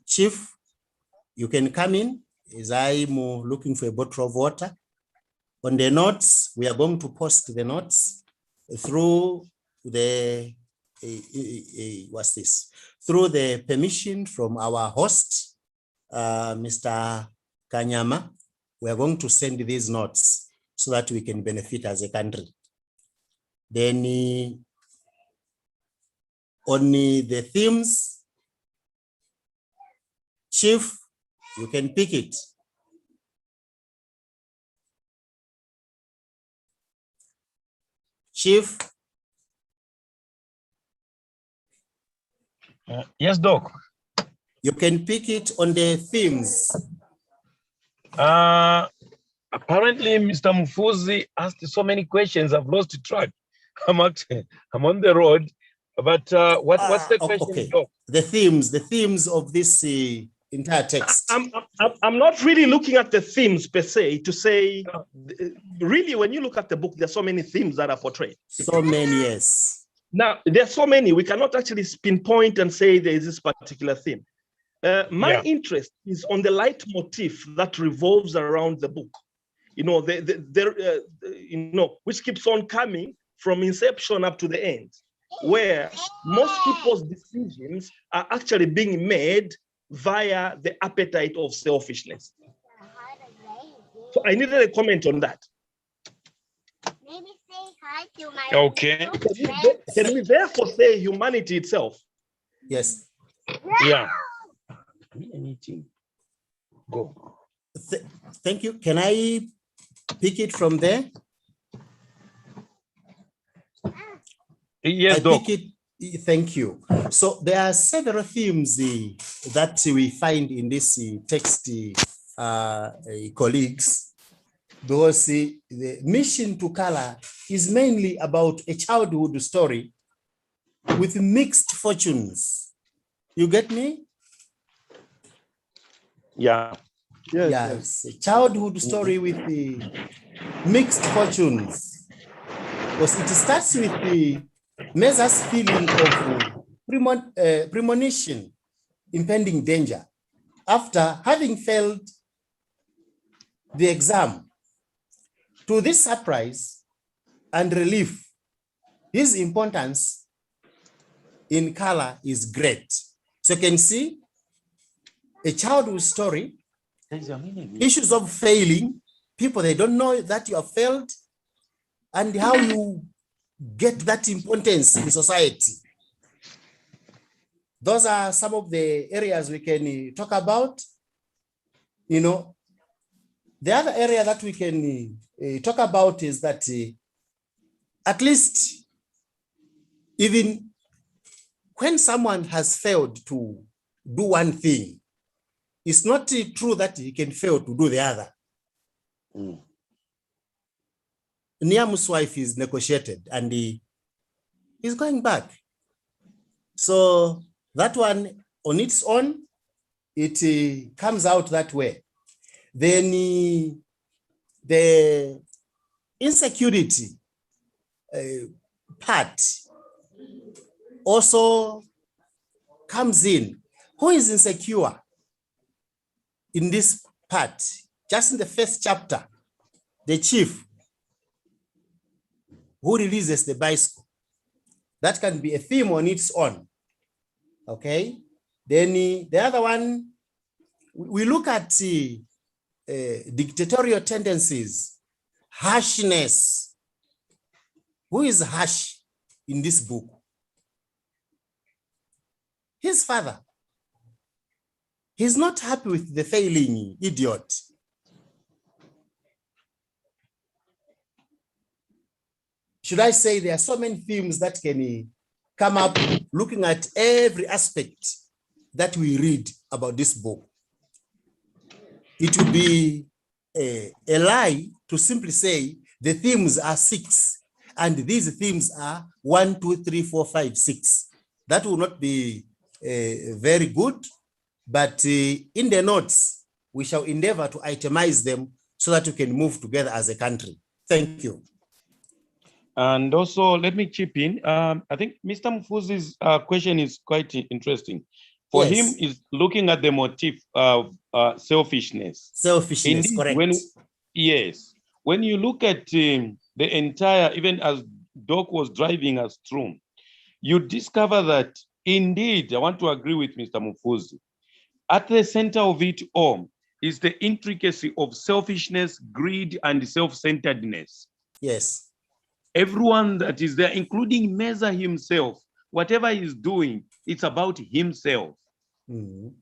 Chief, you can come in as I'm looking for a bottle of water. On the notes, we are going to post the notes through the, what's this? Through the permission from our host, Mr. Kanyama. We are going to send these notes so that we can benefit as a country. Then on the themes, Chief, you can pick it. Chief. Yes, Doc. You can pick it on the themes. Apparently, Mr. Mufuzi asked so many questions, I've lost track. I'm on the road, but what's the question? Okay. Doc? The themes of this entire text. I'm not really looking at the themes per se to say, really, when you look at the book, there's so many themes that are portrayed. So many, yes. Now, there's so many, we cannot actually pinpoint and say there is this particular theme. My interest is on the leitmotif that revolves around the book, which keeps on coming from inception up to the end, where most people's decisions are actually being made via the appetite of selfishness. So I needed a comment on that. Okay. Can we therefore say humanity itself? Yes. Yeah. Anything. Go. Thank you. Can I pick it from there? Yes, I Doc. pick it. Thank you. So there are several themes that we find in this text, colleagues, because the mission to color is mainly about a childhood story with mixed fortunes. You get me? Yeah. Yes, Yes, a childhood story with the mixed fortunes. Because it starts with the Medza's feeling of premonition, impending danger, after having failed the exam. To this surprise and relief, his importance in color is great. So you can see a childhood story, issues of failing, people, they don't know that you have failed, and how you get that importance in society. Those are some of the areas we can talk about. You know, the other area that we can talk about is that at least even when someone has failed to do one thing, it's not true that he can fail to do the other. Niam's wife is negotiated and he's going back. So that one on its own, it comes out that way. Then the insecurity part also comes in. Who is insecure in this part? Just in the first chapter, the chief who releases the bicycle. That can be a theme on its own. Okay. Then the other one, we look at dictatorial tendencies, harshness. Who is harsh in this book? His father. He's not happy with the failing idiot. Should I say there are so many themes that can come up looking at every aspect that we read about this book? It would be a lie to simply say the themes are 6 and these themes are 1, 2, 3, 4, 5, 6. That will not be very good, but in the notes, we shall endeavor to itemize them so that we can move together as a country. Thank you. And also, let me chip in. I think Mr. Mfuzi's question is quite interesting. For him, is looking at the motif of selfishness. Selfishness, indeed, correct. When you look at the entire, even as Doc was driving us through, you discover that indeed, I want to agree with Mr. Mfuzi. At the center of it all is the intricacy of selfishness, greed, and self-centeredness. Yes. Everyone that is there, including Medza himself, whatever he's doing, it's about himself. And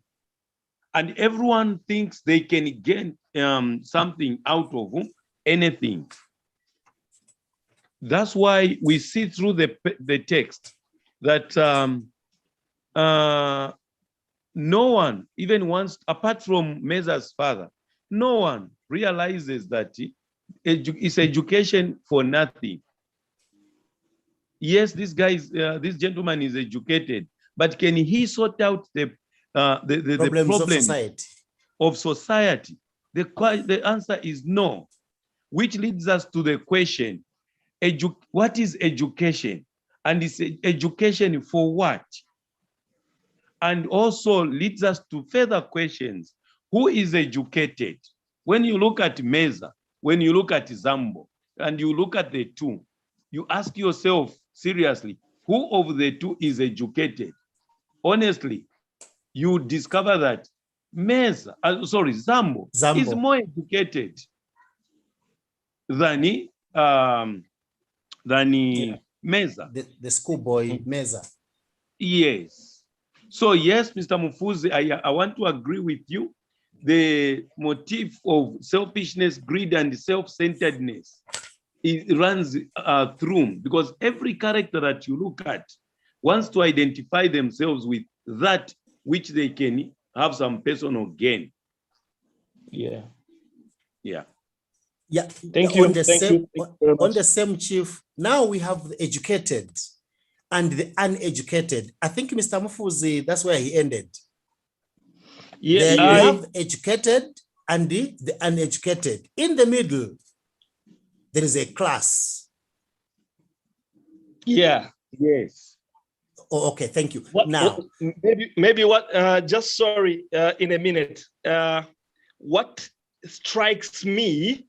everyone thinks they can get something out of anything. That's why we see through the text that no one even wants, apart from Medza's father, no one realizes that it's education for nothing. Yes, this guy is, this gentleman is educated, but can he sort out the problems of society? The answer is no, which leads us to the question, what is education? And it's education for what? And also leads us to further questions. Who is educated? When you look at Medza, when you look at Zambo, and you look at the two, you ask yourself seriously, who of the two is educated? Honestly, you discover that Medza, Zambo is more educated than Medza. The schoolboy Medza. Yes. So yes, Mr. Mufuzi, I want to agree with you. The motif of selfishness, greed, and self-centeredness, it runs through, because every character that you look at wants to identify themselves with that which they can have some personal gain. Yeah. Yeah. Yeah. Thank you. On the Thank same, you very much. on the same, Chief. Now we have the educated and the uneducated. I think Mr. Mufuzi, that's where he ended. Yeah, There you have the educated and the uneducated. In the middle, there is a class. Yeah. Yes. Oh, okay, thank you. Maybe what, just sorry, in a minute. What strikes me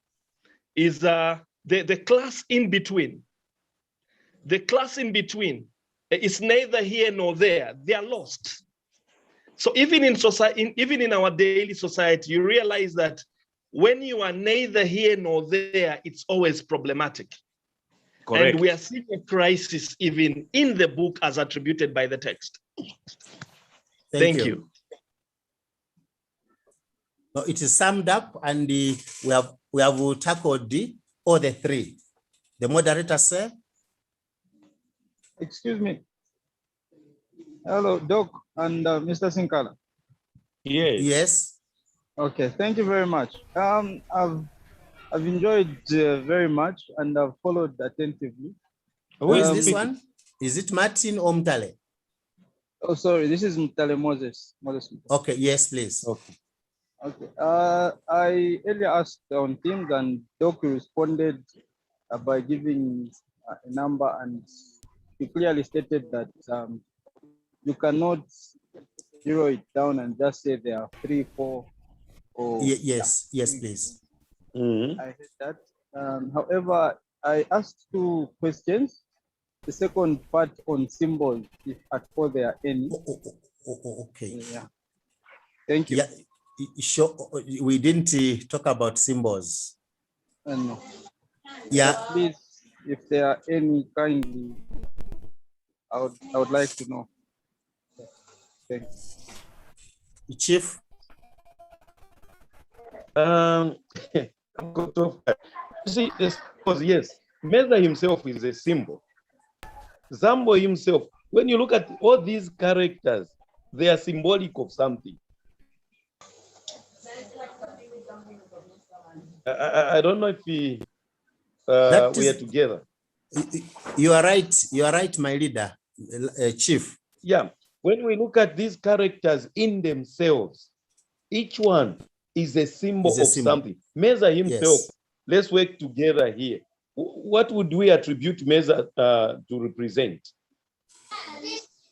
is the class in between. The class in between is neither here nor there. They are lost. So even in society, even in our daily society, you realize that when you are neither here nor there, it's always problematic. Correct. And we are seeing a crisis even in the book as attributed by the text. Thank you. No, it is summed up, and we have tackled all the three. The moderator, sir. Excuse me. Hello, Doc and Mr. Sinkala. Yes. Yes. Okay, thank you very much. I've enjoyed very much, and I've followed attentively. Who is this one? Is it Martin or Mtale? Oh, sorry, this is Mtale Moses. Okay, yes, please. Okay. Okay. I earlier asked on themes, and Doc responded by giving a number, and he clearly stated that you cannot zero it down and just say there are 3, 4. Or yes, please. I heard that. However, I asked 2 questions. The second part on symbols, if at all there are any. Okay. Yeah. Thank you. Yeah, sure. We didn't talk about symbols. No. Yeah. But please, if there are any, kindly, I would like to know. Thanks. Chief. See, because yes, Medza himself is a symbol. Zambo himself, when you look at all these characters, they are symbolic of something. I don't know if we are together. You are right. You are right, my leader, Chief. Yeah. When we look at these characters in themselves, each one is a symbol of something. Medza himself, yes. Let's work together here. What would we attribute Medza to represent?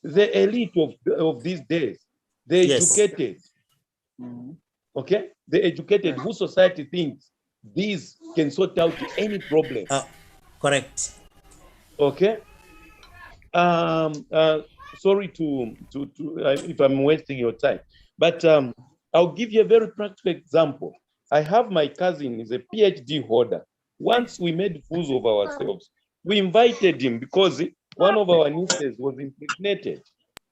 The elite of these days, the educated, okay? The educated who society thinks these can sort out any problem. Correct. Okay. Sorry to if I'm wasting your time, but I'll give you a very practical example. I have my cousin, is a PhD holder. Once we made fools of ourselves. We invited him because one of our nieces was impregnated,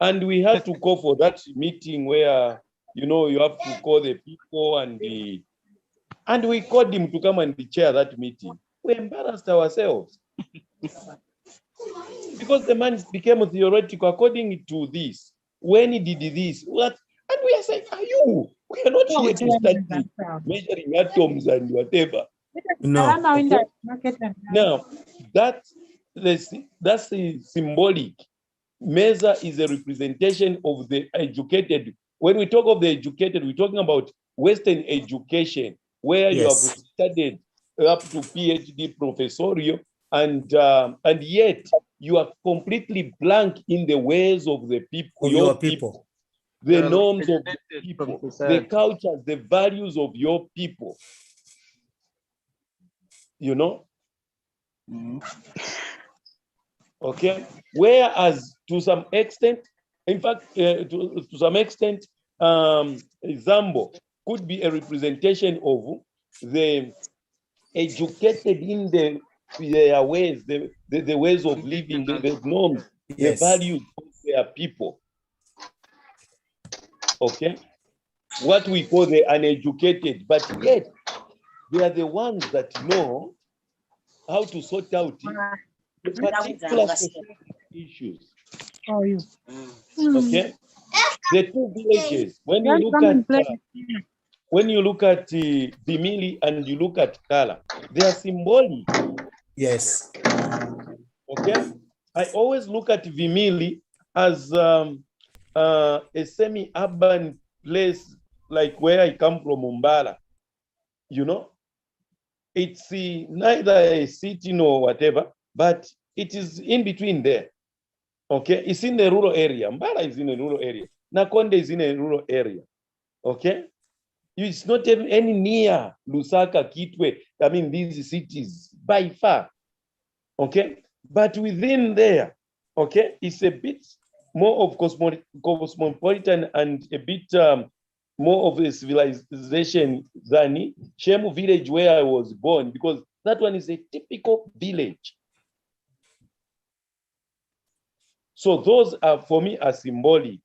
and we had to go for that meeting where, you know, you have to call the people, and we called him to come and chair that meeting. We embarrassed ourselves. Because the man became theoretical according to this. When he did this, what? And we are saying, are you? We are not here to study measuring atoms and whatever. No. Now, that's symbolic. Medza is a representation of the educated. When we talk of the educated, we're talking about Western education, where you have studied up to PhD professorial, and yet you are completely blank in the ways of the people, your people, the norms of the people, the cultures, the values of your people. You know? Okay. Whereas to some extent, in fact, to some extent, Zambo could be a representation of the educated in their ways, the ways of living, the norms, Yes. the values of their people. Okay? What we call the uneducated, but yet they are the ones that know how to sort out the particular social issues. How are you? Okay? The two villages, when you look at Bimili and you look at Kala, they are symbolic. Yes. Okay? I always look at Vimili as a semi-urban place, like where I come from, Umbala. You know, it's neither a city nor whatever, but it is in between there. Okay, it's in the rural area. Mbala is in a rural area. Nakonde is in a rural area. Okay, it's not even any near Lusaka, Kitwe. I mean, these cities by far. Okay, but within there, okay, it's a bit more of cosmopolitan and a bit more of a civilization than Shemu village where I was born, because that one is a typical village. So those are, for me, are symbolic.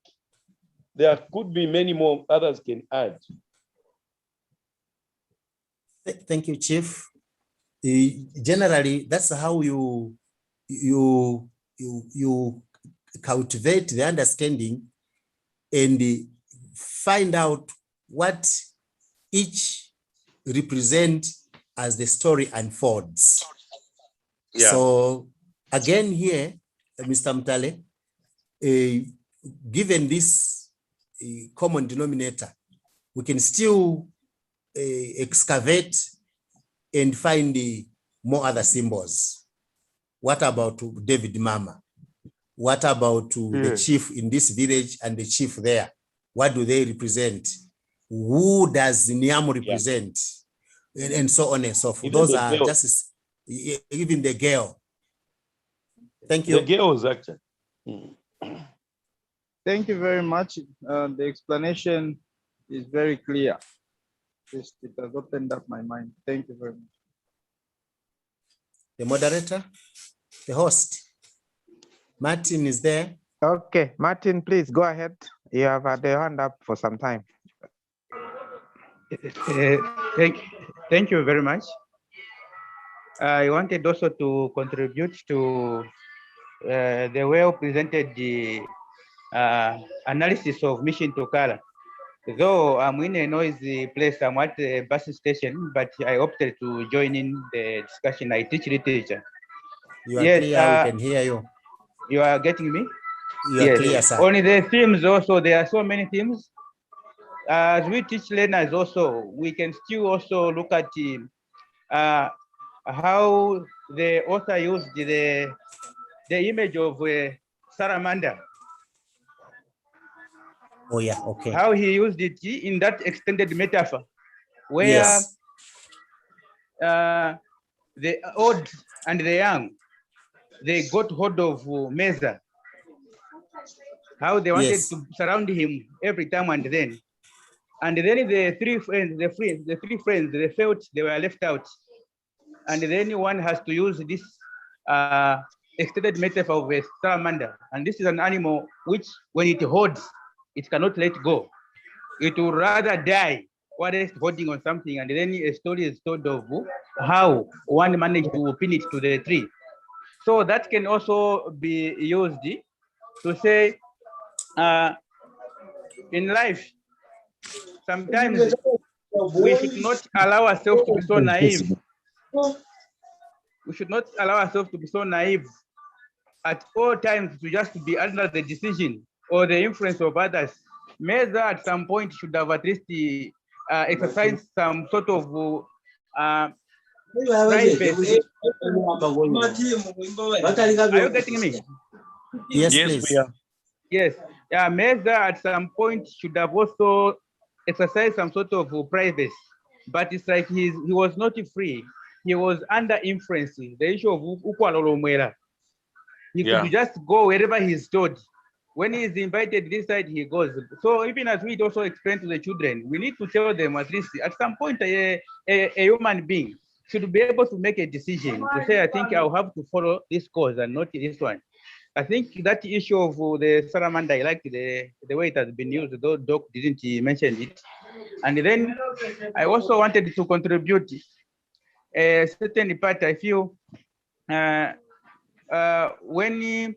There could be many more others can add. Thank you, Chief. Generally, that's how you cultivate the understanding and find out what each represent as the story unfolds. Yeah. So again here, Mr. Mtale, given this common denominator, we can still excavate and find more other symbols. What about David Mama? What about the chief in this village and the chief there? What do they represent? Who does Niamu represent? And so on and so forth. Even those the are girl. just even the girl. Thank you. The girls, actually. Thank you very much. The explanation is very clear. It has opened up my mind. Thank you very much. The moderator, the host, Martin is there. Okay, Martin, please go ahead. You have had the hand up for some time. Thank you very much. I wanted also to contribute to the well-presented analysis of Mission to Kala. Though I'm in a noisy place, I'm at the bus station, but I opted to join in the discussion. I teach literature. You are Yes, clear, we can hear you. You are getting me? You are clear, sir. On the themes also, there are so many themes. As we teach learners also, we can still also look at how the author used the image of salamander. Oh yeah, okay. How he used it in that extended metaphor, where yes. The old and the young, they got hold of Medza. How they wanted to surround him every time and then. And then the three friends, they felt they were left out. And then one has to use this extended metaphor of a salamander. And this is an animal which, when it holds, it cannot let go. It will rather die while it's holding on something. And then a story is told of how one managed to pin it to the tree. So that can also be used to say, in life, sometimes we should not allow ourselves to be so naive. We should not allow ourselves to be so naive at all times to just be under the decision or the influence of others. Medza at some point should have at least exercised some sort of privacy. Are you getting me? Yes, yes, please. we are. Yes. Yeah, Medza at some point should have also exercised some sort of privacy, but it's like he was not free. He was under influence. The issue of Ukwalolomwela. He could just go wherever he's told. When he is invited this side, he goes. So even as we also explain to the children, we need to tell them at least at some point a human being should be able to make a decision to say, I think I'll have to follow this cause and not this one. I think that issue of the salamander, I like the way it has been used, though Doc didn't mention it. And then I also wanted to contribute a certain part. I feel when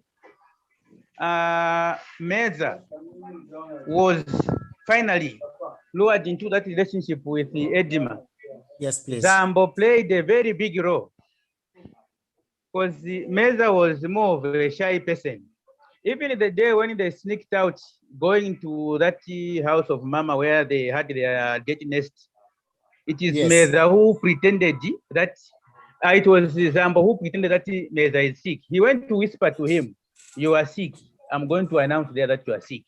Medza was finally lured into that relationship with the Edima. Yes, please. Zambo played a very big role because Medza was more of a shy person. Even the day when they sneaked out, going to that house of Mama where they had their date nest, it is Medza who pretended that it was Zambo who pretended that Medza is sick. He went to whisper to him, "You are sick. I'm going to announce there that you are sick."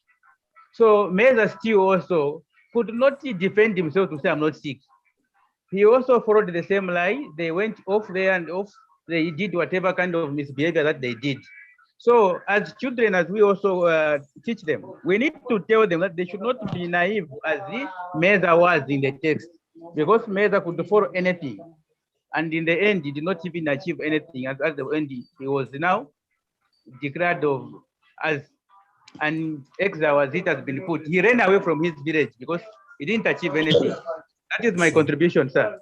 So Medza still also could not defend himself to say, "I'm not sick." He also followed the same lie. They went off there and off. They did whatever kind of misbehavior that they did. So as children, as we also teach them, we need to tell them that they should not be naive as the Medza was in the text, because Medza could follow anything. And in the end, he did not even achieve anything. At the end, he was now declared as an exile, as it has been put. He ran away from his village because he didn't achieve anything. That is my contribution, sir.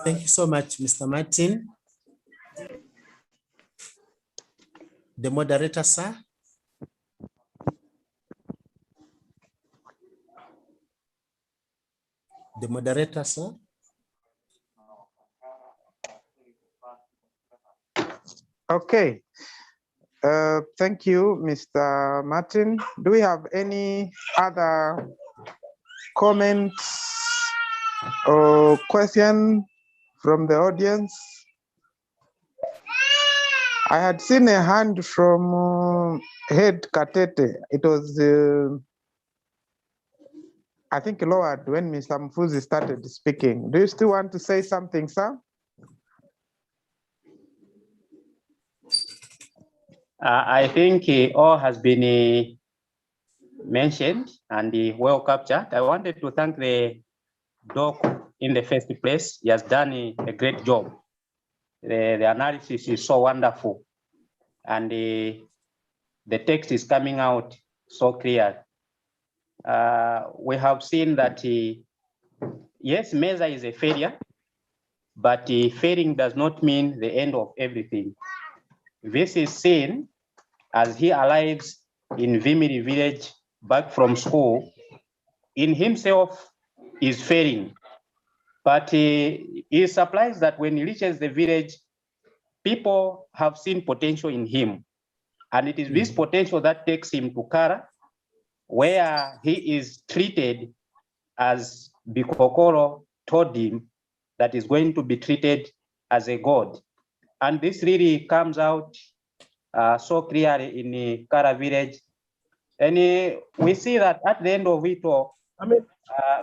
Thank you so much, Mr. Martin. The moderator, sir. The moderator, sir. Okay. Thank you, Mr. Martin. Do we have any other comments or question from the audience? I had seen a hand from Head Katete. It was, I think, lowered when Mr. Mfuzi started speaking. Do you still want to say something, sir? I think all has been mentioned and well captured. I wanted to thank the doc in the first place. He has done a great job. The analysis is so wonderful, and the text is coming out so clear. We have seen that, yes, Medza is a failure, but failing does not mean the end of everything. This is seen as he arrives in Vimiri village back from school. In himself is failing, but he is surprised that when he reaches the village, people have seen potential in him. And it is this potential that takes him to Kara, where he is treated as Bikokoro told him that is going to be treated as a god. And this really comes out so clearly in the Kara village. And we see that at the end of it all,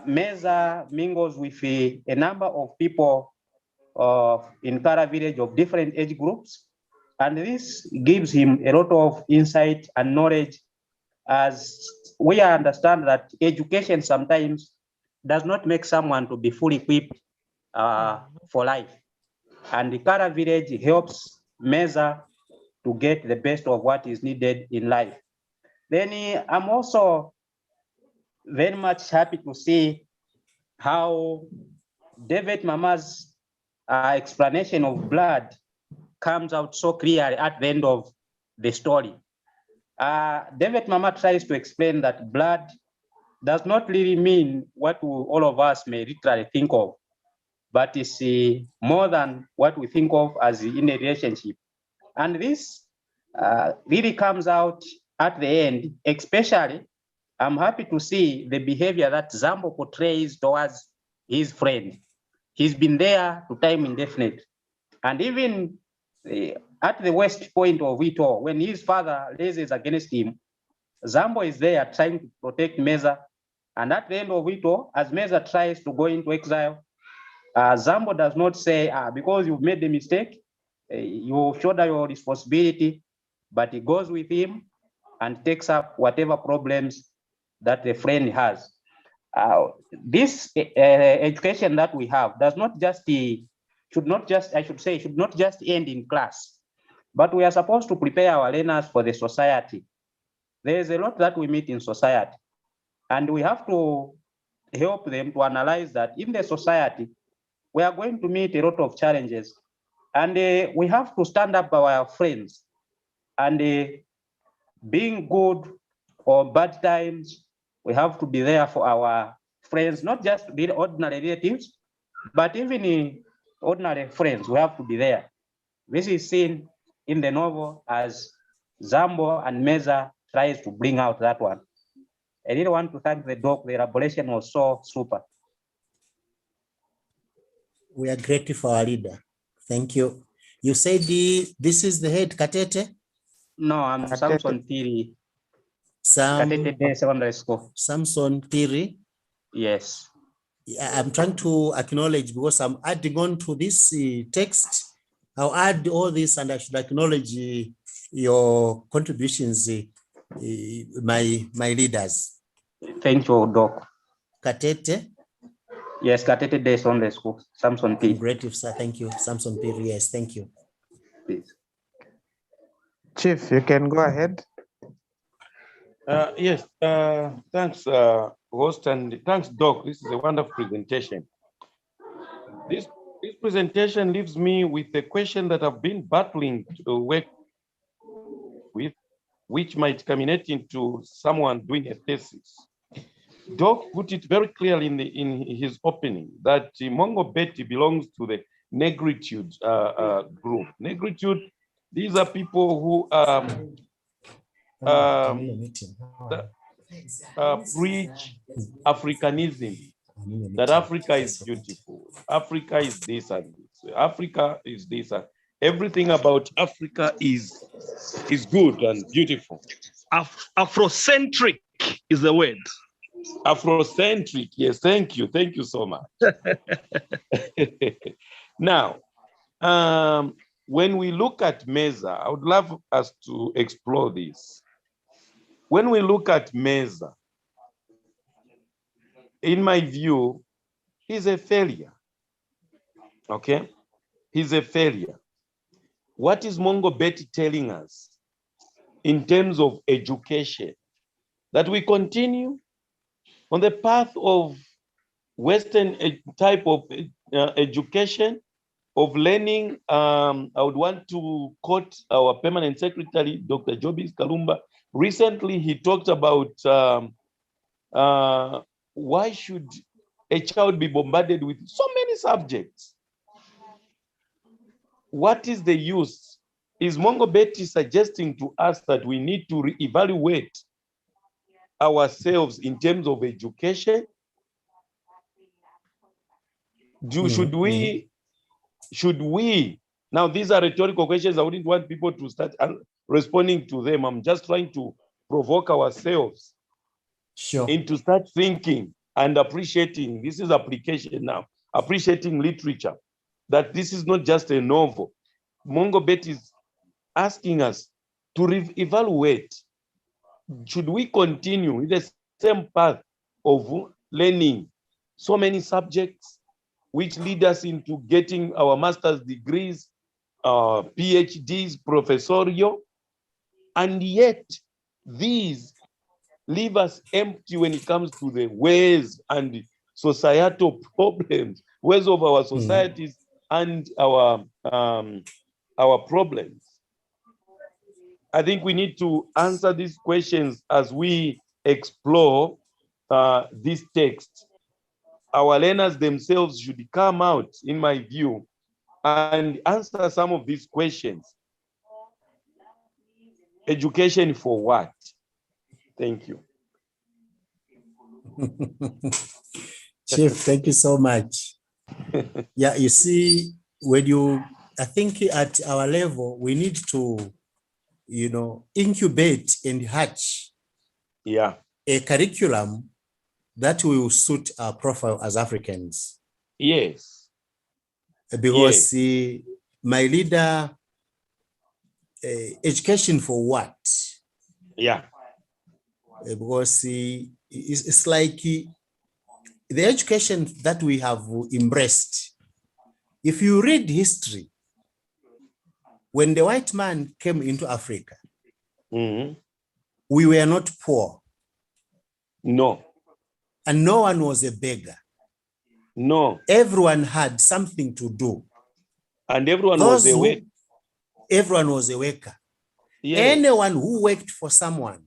Medza mingles with a number of people in Kara village of different age groups. And this gives him a lot of insight and knowledge, as we understand that education sometimes does not make someone to be fully equipped for life. And the Kara village helps Medza to get the best of what is needed in life. Then I'm also very much happy to see how David Mama's explanation of blood comes out so clearly at the end of the story. David Mama tries to explain that blood does not really mean what all of us may literally think of, but it's more than what we think of as in a relationship. And this really comes out at the end. Especially, I'm happy to see the behavior that Zambo portrays towards his friend. He's been there to time indefinite. And even at the worst point of it all, when his father raises against him, Zambo is there trying to protect Medza. And at the end of it all, as Medza tries to go into exile, Zambo does not say, because you've made the mistake, you shoulder your responsibility. but he goes with him and takes up whatever problems that the friend has. This education that we have does not just, should not just end in class, but we are supposed to prepare our learners for the society. There is a lot that we meet in society, and we have to help them to analyze that in the society, we are going to meet a lot of challenges, and we have to stand up for our friends, and being good or bad times, we have to be there for our friends, not just the ordinary relatives, but even ordinary friends, we have to be there. This is seen in the novel as Zambo and Medza tries to bring out that one. I really want to thank the doc. The elaboration was so super. We are grateful for our leader. Thank you. You said this is the head, Katete? No, I'm Katete. Samson Thiri. Katete Day Secondary School. Samson Thiri. Yes. I'm trying to acknowledge because I'm adding on to this text. I'll add all this and I should acknowledge your contributions, my leaders. Thank you, Doc. Katete. Yes, Katete Day Secondary School. Samson P. Grateful, sir. Thank you. Samson P. Yes, thank you. Please. Chief, you can go ahead. Yes, thanks, host, and thanks, Doc. This is a wonderful presentation. This presentation leaves me with a question that I've been battling to work with, which might culminate into someone doing a thesis. Doc put it very clearly in his opening that Mongo Betty belongs to the negritude group. Negritude, these are people who preach Africanism, that Africa is beautiful, Africa is this and this, Africa is this, and everything about Africa is good and beautiful. Afrocentric is the word. Afrocentric, yes, thank you so much. Now, when we look at Medza, I would love us to explore this. When we look at Medza, in my view, he's a failure, okay? He's a failure. What is Mongo Betty telling us in terms of education? That we continue on the path of Western type of education, of learning. I would want to quote our permanent secretary, Dr. Jobis Kalumba. Recently, he talked about why should a child be bombarded with so many subjects? What is the use? Is Mongo Betty suggesting to us that we need to reevaluate ourselves in terms of education? Should we, now these are rhetorical questions. I wouldn't want people to start responding to them. I'm just trying to provoke ourselves into start thinking and appreciating. This is application now, appreciating literature, that this is not just a novel. Mongo Betty is asking us to evaluate. Should we continue in the same path of learning so many subjects which lead us into getting our master's degrees, PhDs, professorial, and yet these leave us empty when it comes to the ways and societal problems, ways of our societies and our problems. I think we need to answer these questions as we explore this text. Our learners themselves should come out, in my view, and answer some of these questions. Education for what? Thank you. Chief, thank you so much. Yeah, you see, I think at our level, we need to, incubate and hatch a curriculum that will suit our profile as Africans. Yes. Because my leader education for what? Yeah. Because it's like the education that we have embraced. If you read history, when the white man came into Africa, we were not poor. No. And no one was a beggar. No. Everyone had something to do. And everyone was a worker. Everyone was a worker. Yes. Anyone who worked for someone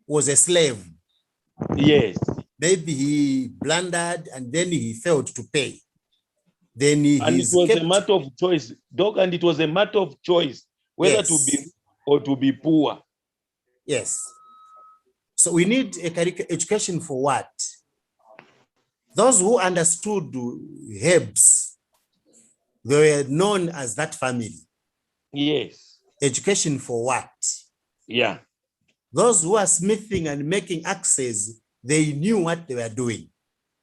was a slave. Yes. Maybe he blundered and then he failed to pay. Then and it was a matter of choice, Doc, and it was a matter of choice whether to be or to be poor. Yes. So we need a education for what? Those who understood herbs, they were known as that family. Yes. Education for what? Yeah. Those who are smithing and making axes, they knew what they were doing.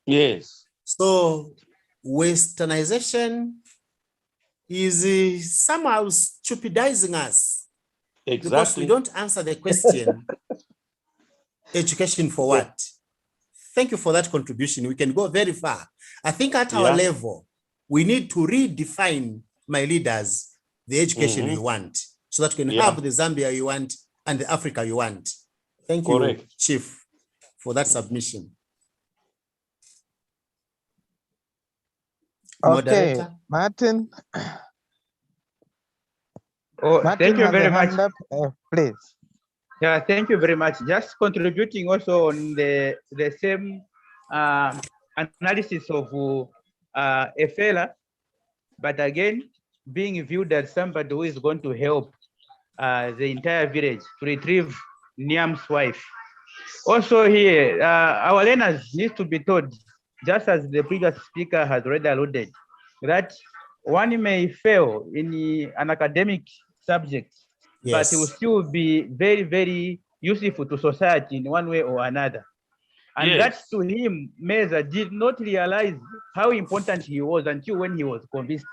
Yes. So Westernization is somehow stupidizing us. Exactly. Because we don't answer the question, education for what? Thank you for that contribution. We can go very far. I think at our level, we need to redefine, my leaders, the education we want, so that we can have the Zambia you want and the Africa you want. Thank you, Chief, for that submission. Okay, Moderator. Martin. Oh, Martin thank you has very a much. hand up. Please. Yeah, thank you very much. Just contributing also on the same analysis of a fella, but again, being viewed as somebody who is going to help the entire village to retrieve Niam's wife. Also here, our learners need to be taught, just as the previous speaker has already alluded, that one may fail in an academic subject, but it will still be very, very useful to society in one way or another. And that to him, Medza did not realize how important he was until when he was convinced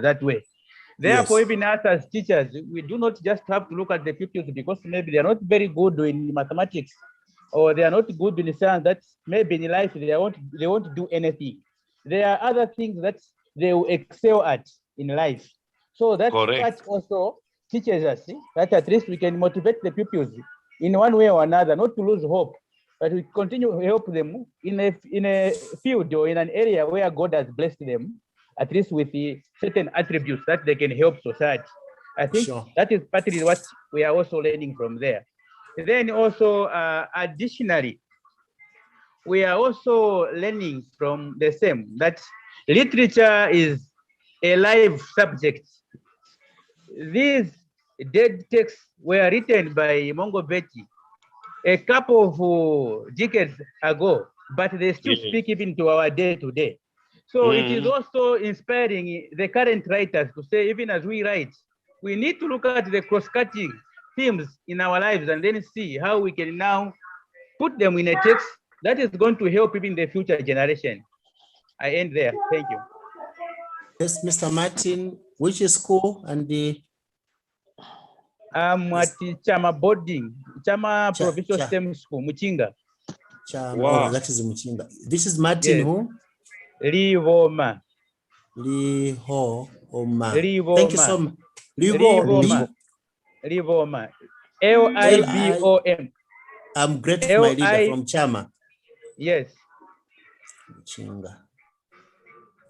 that way. Therefore, even us as teachers, we do not just have to look at the pupils because maybe they are not very good in mathematics or they are not good in science, that maybe in life they won't do anything. There are other things that they will excel at in life. So that part also teaches us that at least we can motivate the pupils in one way or another, not to lose hope, but we continue to help them in a field or in an area where God has blessed them, at least with the certain attributes that they can help society. I think that is partly what we are also learning from there. Then also, additionally, we are also learning from the same, that literature is a live subject. These dead texts were written by Mongo Betty a couple of decades ago, but they still speak even to our day to day. So it is also inspiring the current writers to say, even as we write, we need to look at the cross-cutting themes in our lives and then see how we can now put them in a text that is going to help even the future generation. I end there. Thank you. Yes, Mr. Martin, which is school and the... I'm at Chama boarding, Chama Provincial STEM School, Muchinga. Chama, oh, that is Muchinga. This is Martin who? Livoma. Livoma. Livoma. Thank you so much. Livoma. L-I-B-O-M. I'm grateful, my leader from Chama. Yes. Muchinga.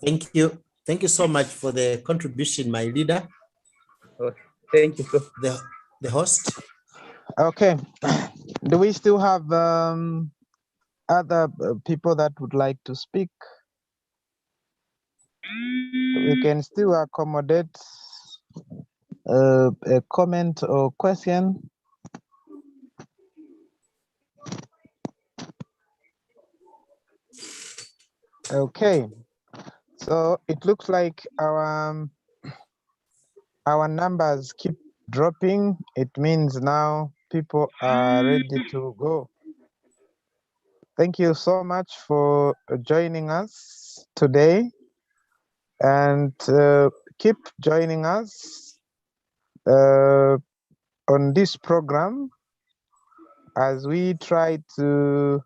Thank you. Thank you so much for the contribution, my leader. Oh, thank you. The host. Okay. Do we still have other people that would like to speak? We can still accommodate a comment or question. Okay. So it looks like our numbers keep dropping. It means now people are ready to go. Thank you so much for joining us today, and keep joining us. on this program as we try to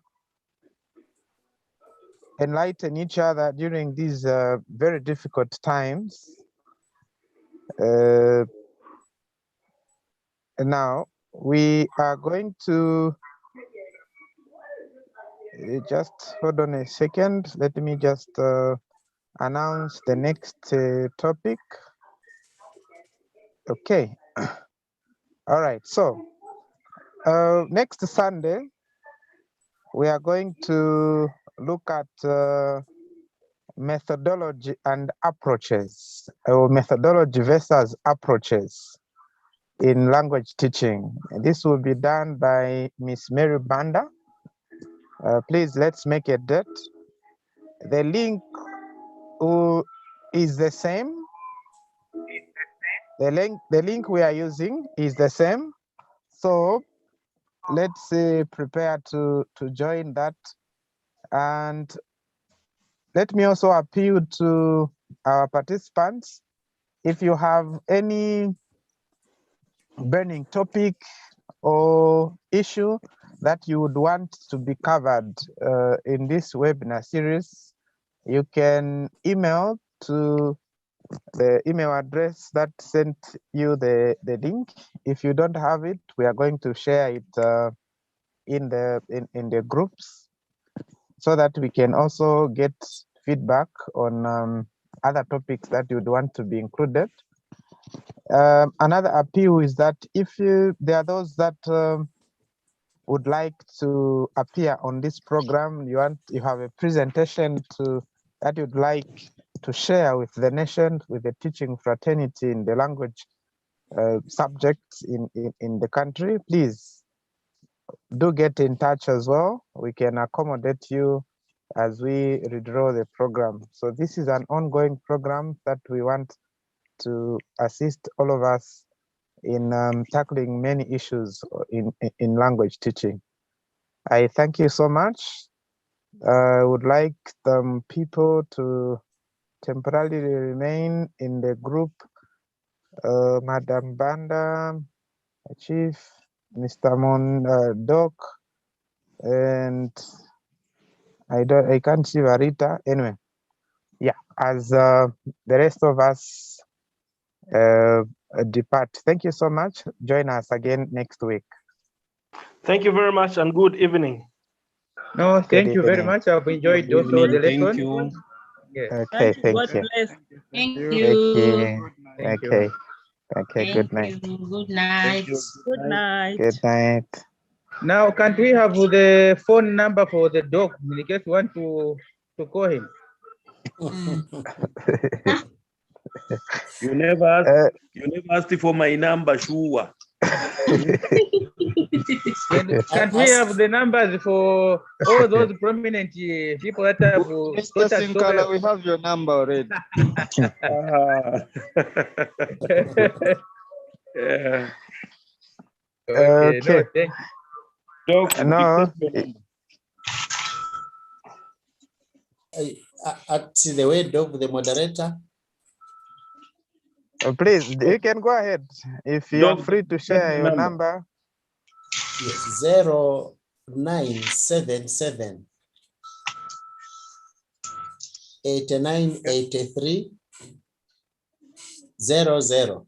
enlighten each other during these very difficult times. Now, we are going to just hold on a second. Let me just announce the next topic. Okay. All right. So next Sunday, we are going to look at methodology and approaches, or methodology versus approaches in language teaching. This will be done by Miss Mary Banda. Please, let's make a date. The link is the same. The link we are using is the same. So let's prepare to join that. And let me also appeal to our participants. If you have any burning topic or issue that you would want to be covered in this webinar series, you can email to the email address that sent you the link. If you don't have it, we are going to share it in the groups so that we can also get feedback on other topics that you'd want to be included. Another appeal is that if there are those that would like to appear on this program, you have a presentation that you'd like to share with the nation, with the teaching fraternity in the language subjects in the country, please do get in touch as well. We can accommodate you as we redraw the program. So this is an ongoing program that we want to assist all of us in tackling many issues in language teaching. I thank you so much. I would like people to temporarily remain in the group. Madam Banda, Chief, Mr. Doc, and I can't see Varita. Anyway, yeah, as the rest of us depart. Thank you so much. Join us again next week. Thank you very much and good evening. No, thank you very much. I've enjoyed also the lesson. Thank you. Yeah. Okay, thank God you. bless. Thank Thank you. you. Thank you. Okay. Okay, good night. You. Good night. Good night. Good night. Now, can't we have the phone number for the dog in case you want to call him? You never asked for my number, sure. Can't we have the numbers for all those prominent people that have Mr. Sinkala, we have your number already. Yeah. Okay, no, Okay. thank Doc, No. dictate your number. At the word of the moderator. Please, you can go ahead. If you are Doc, free to share your number. Yes, 0977 8983 00.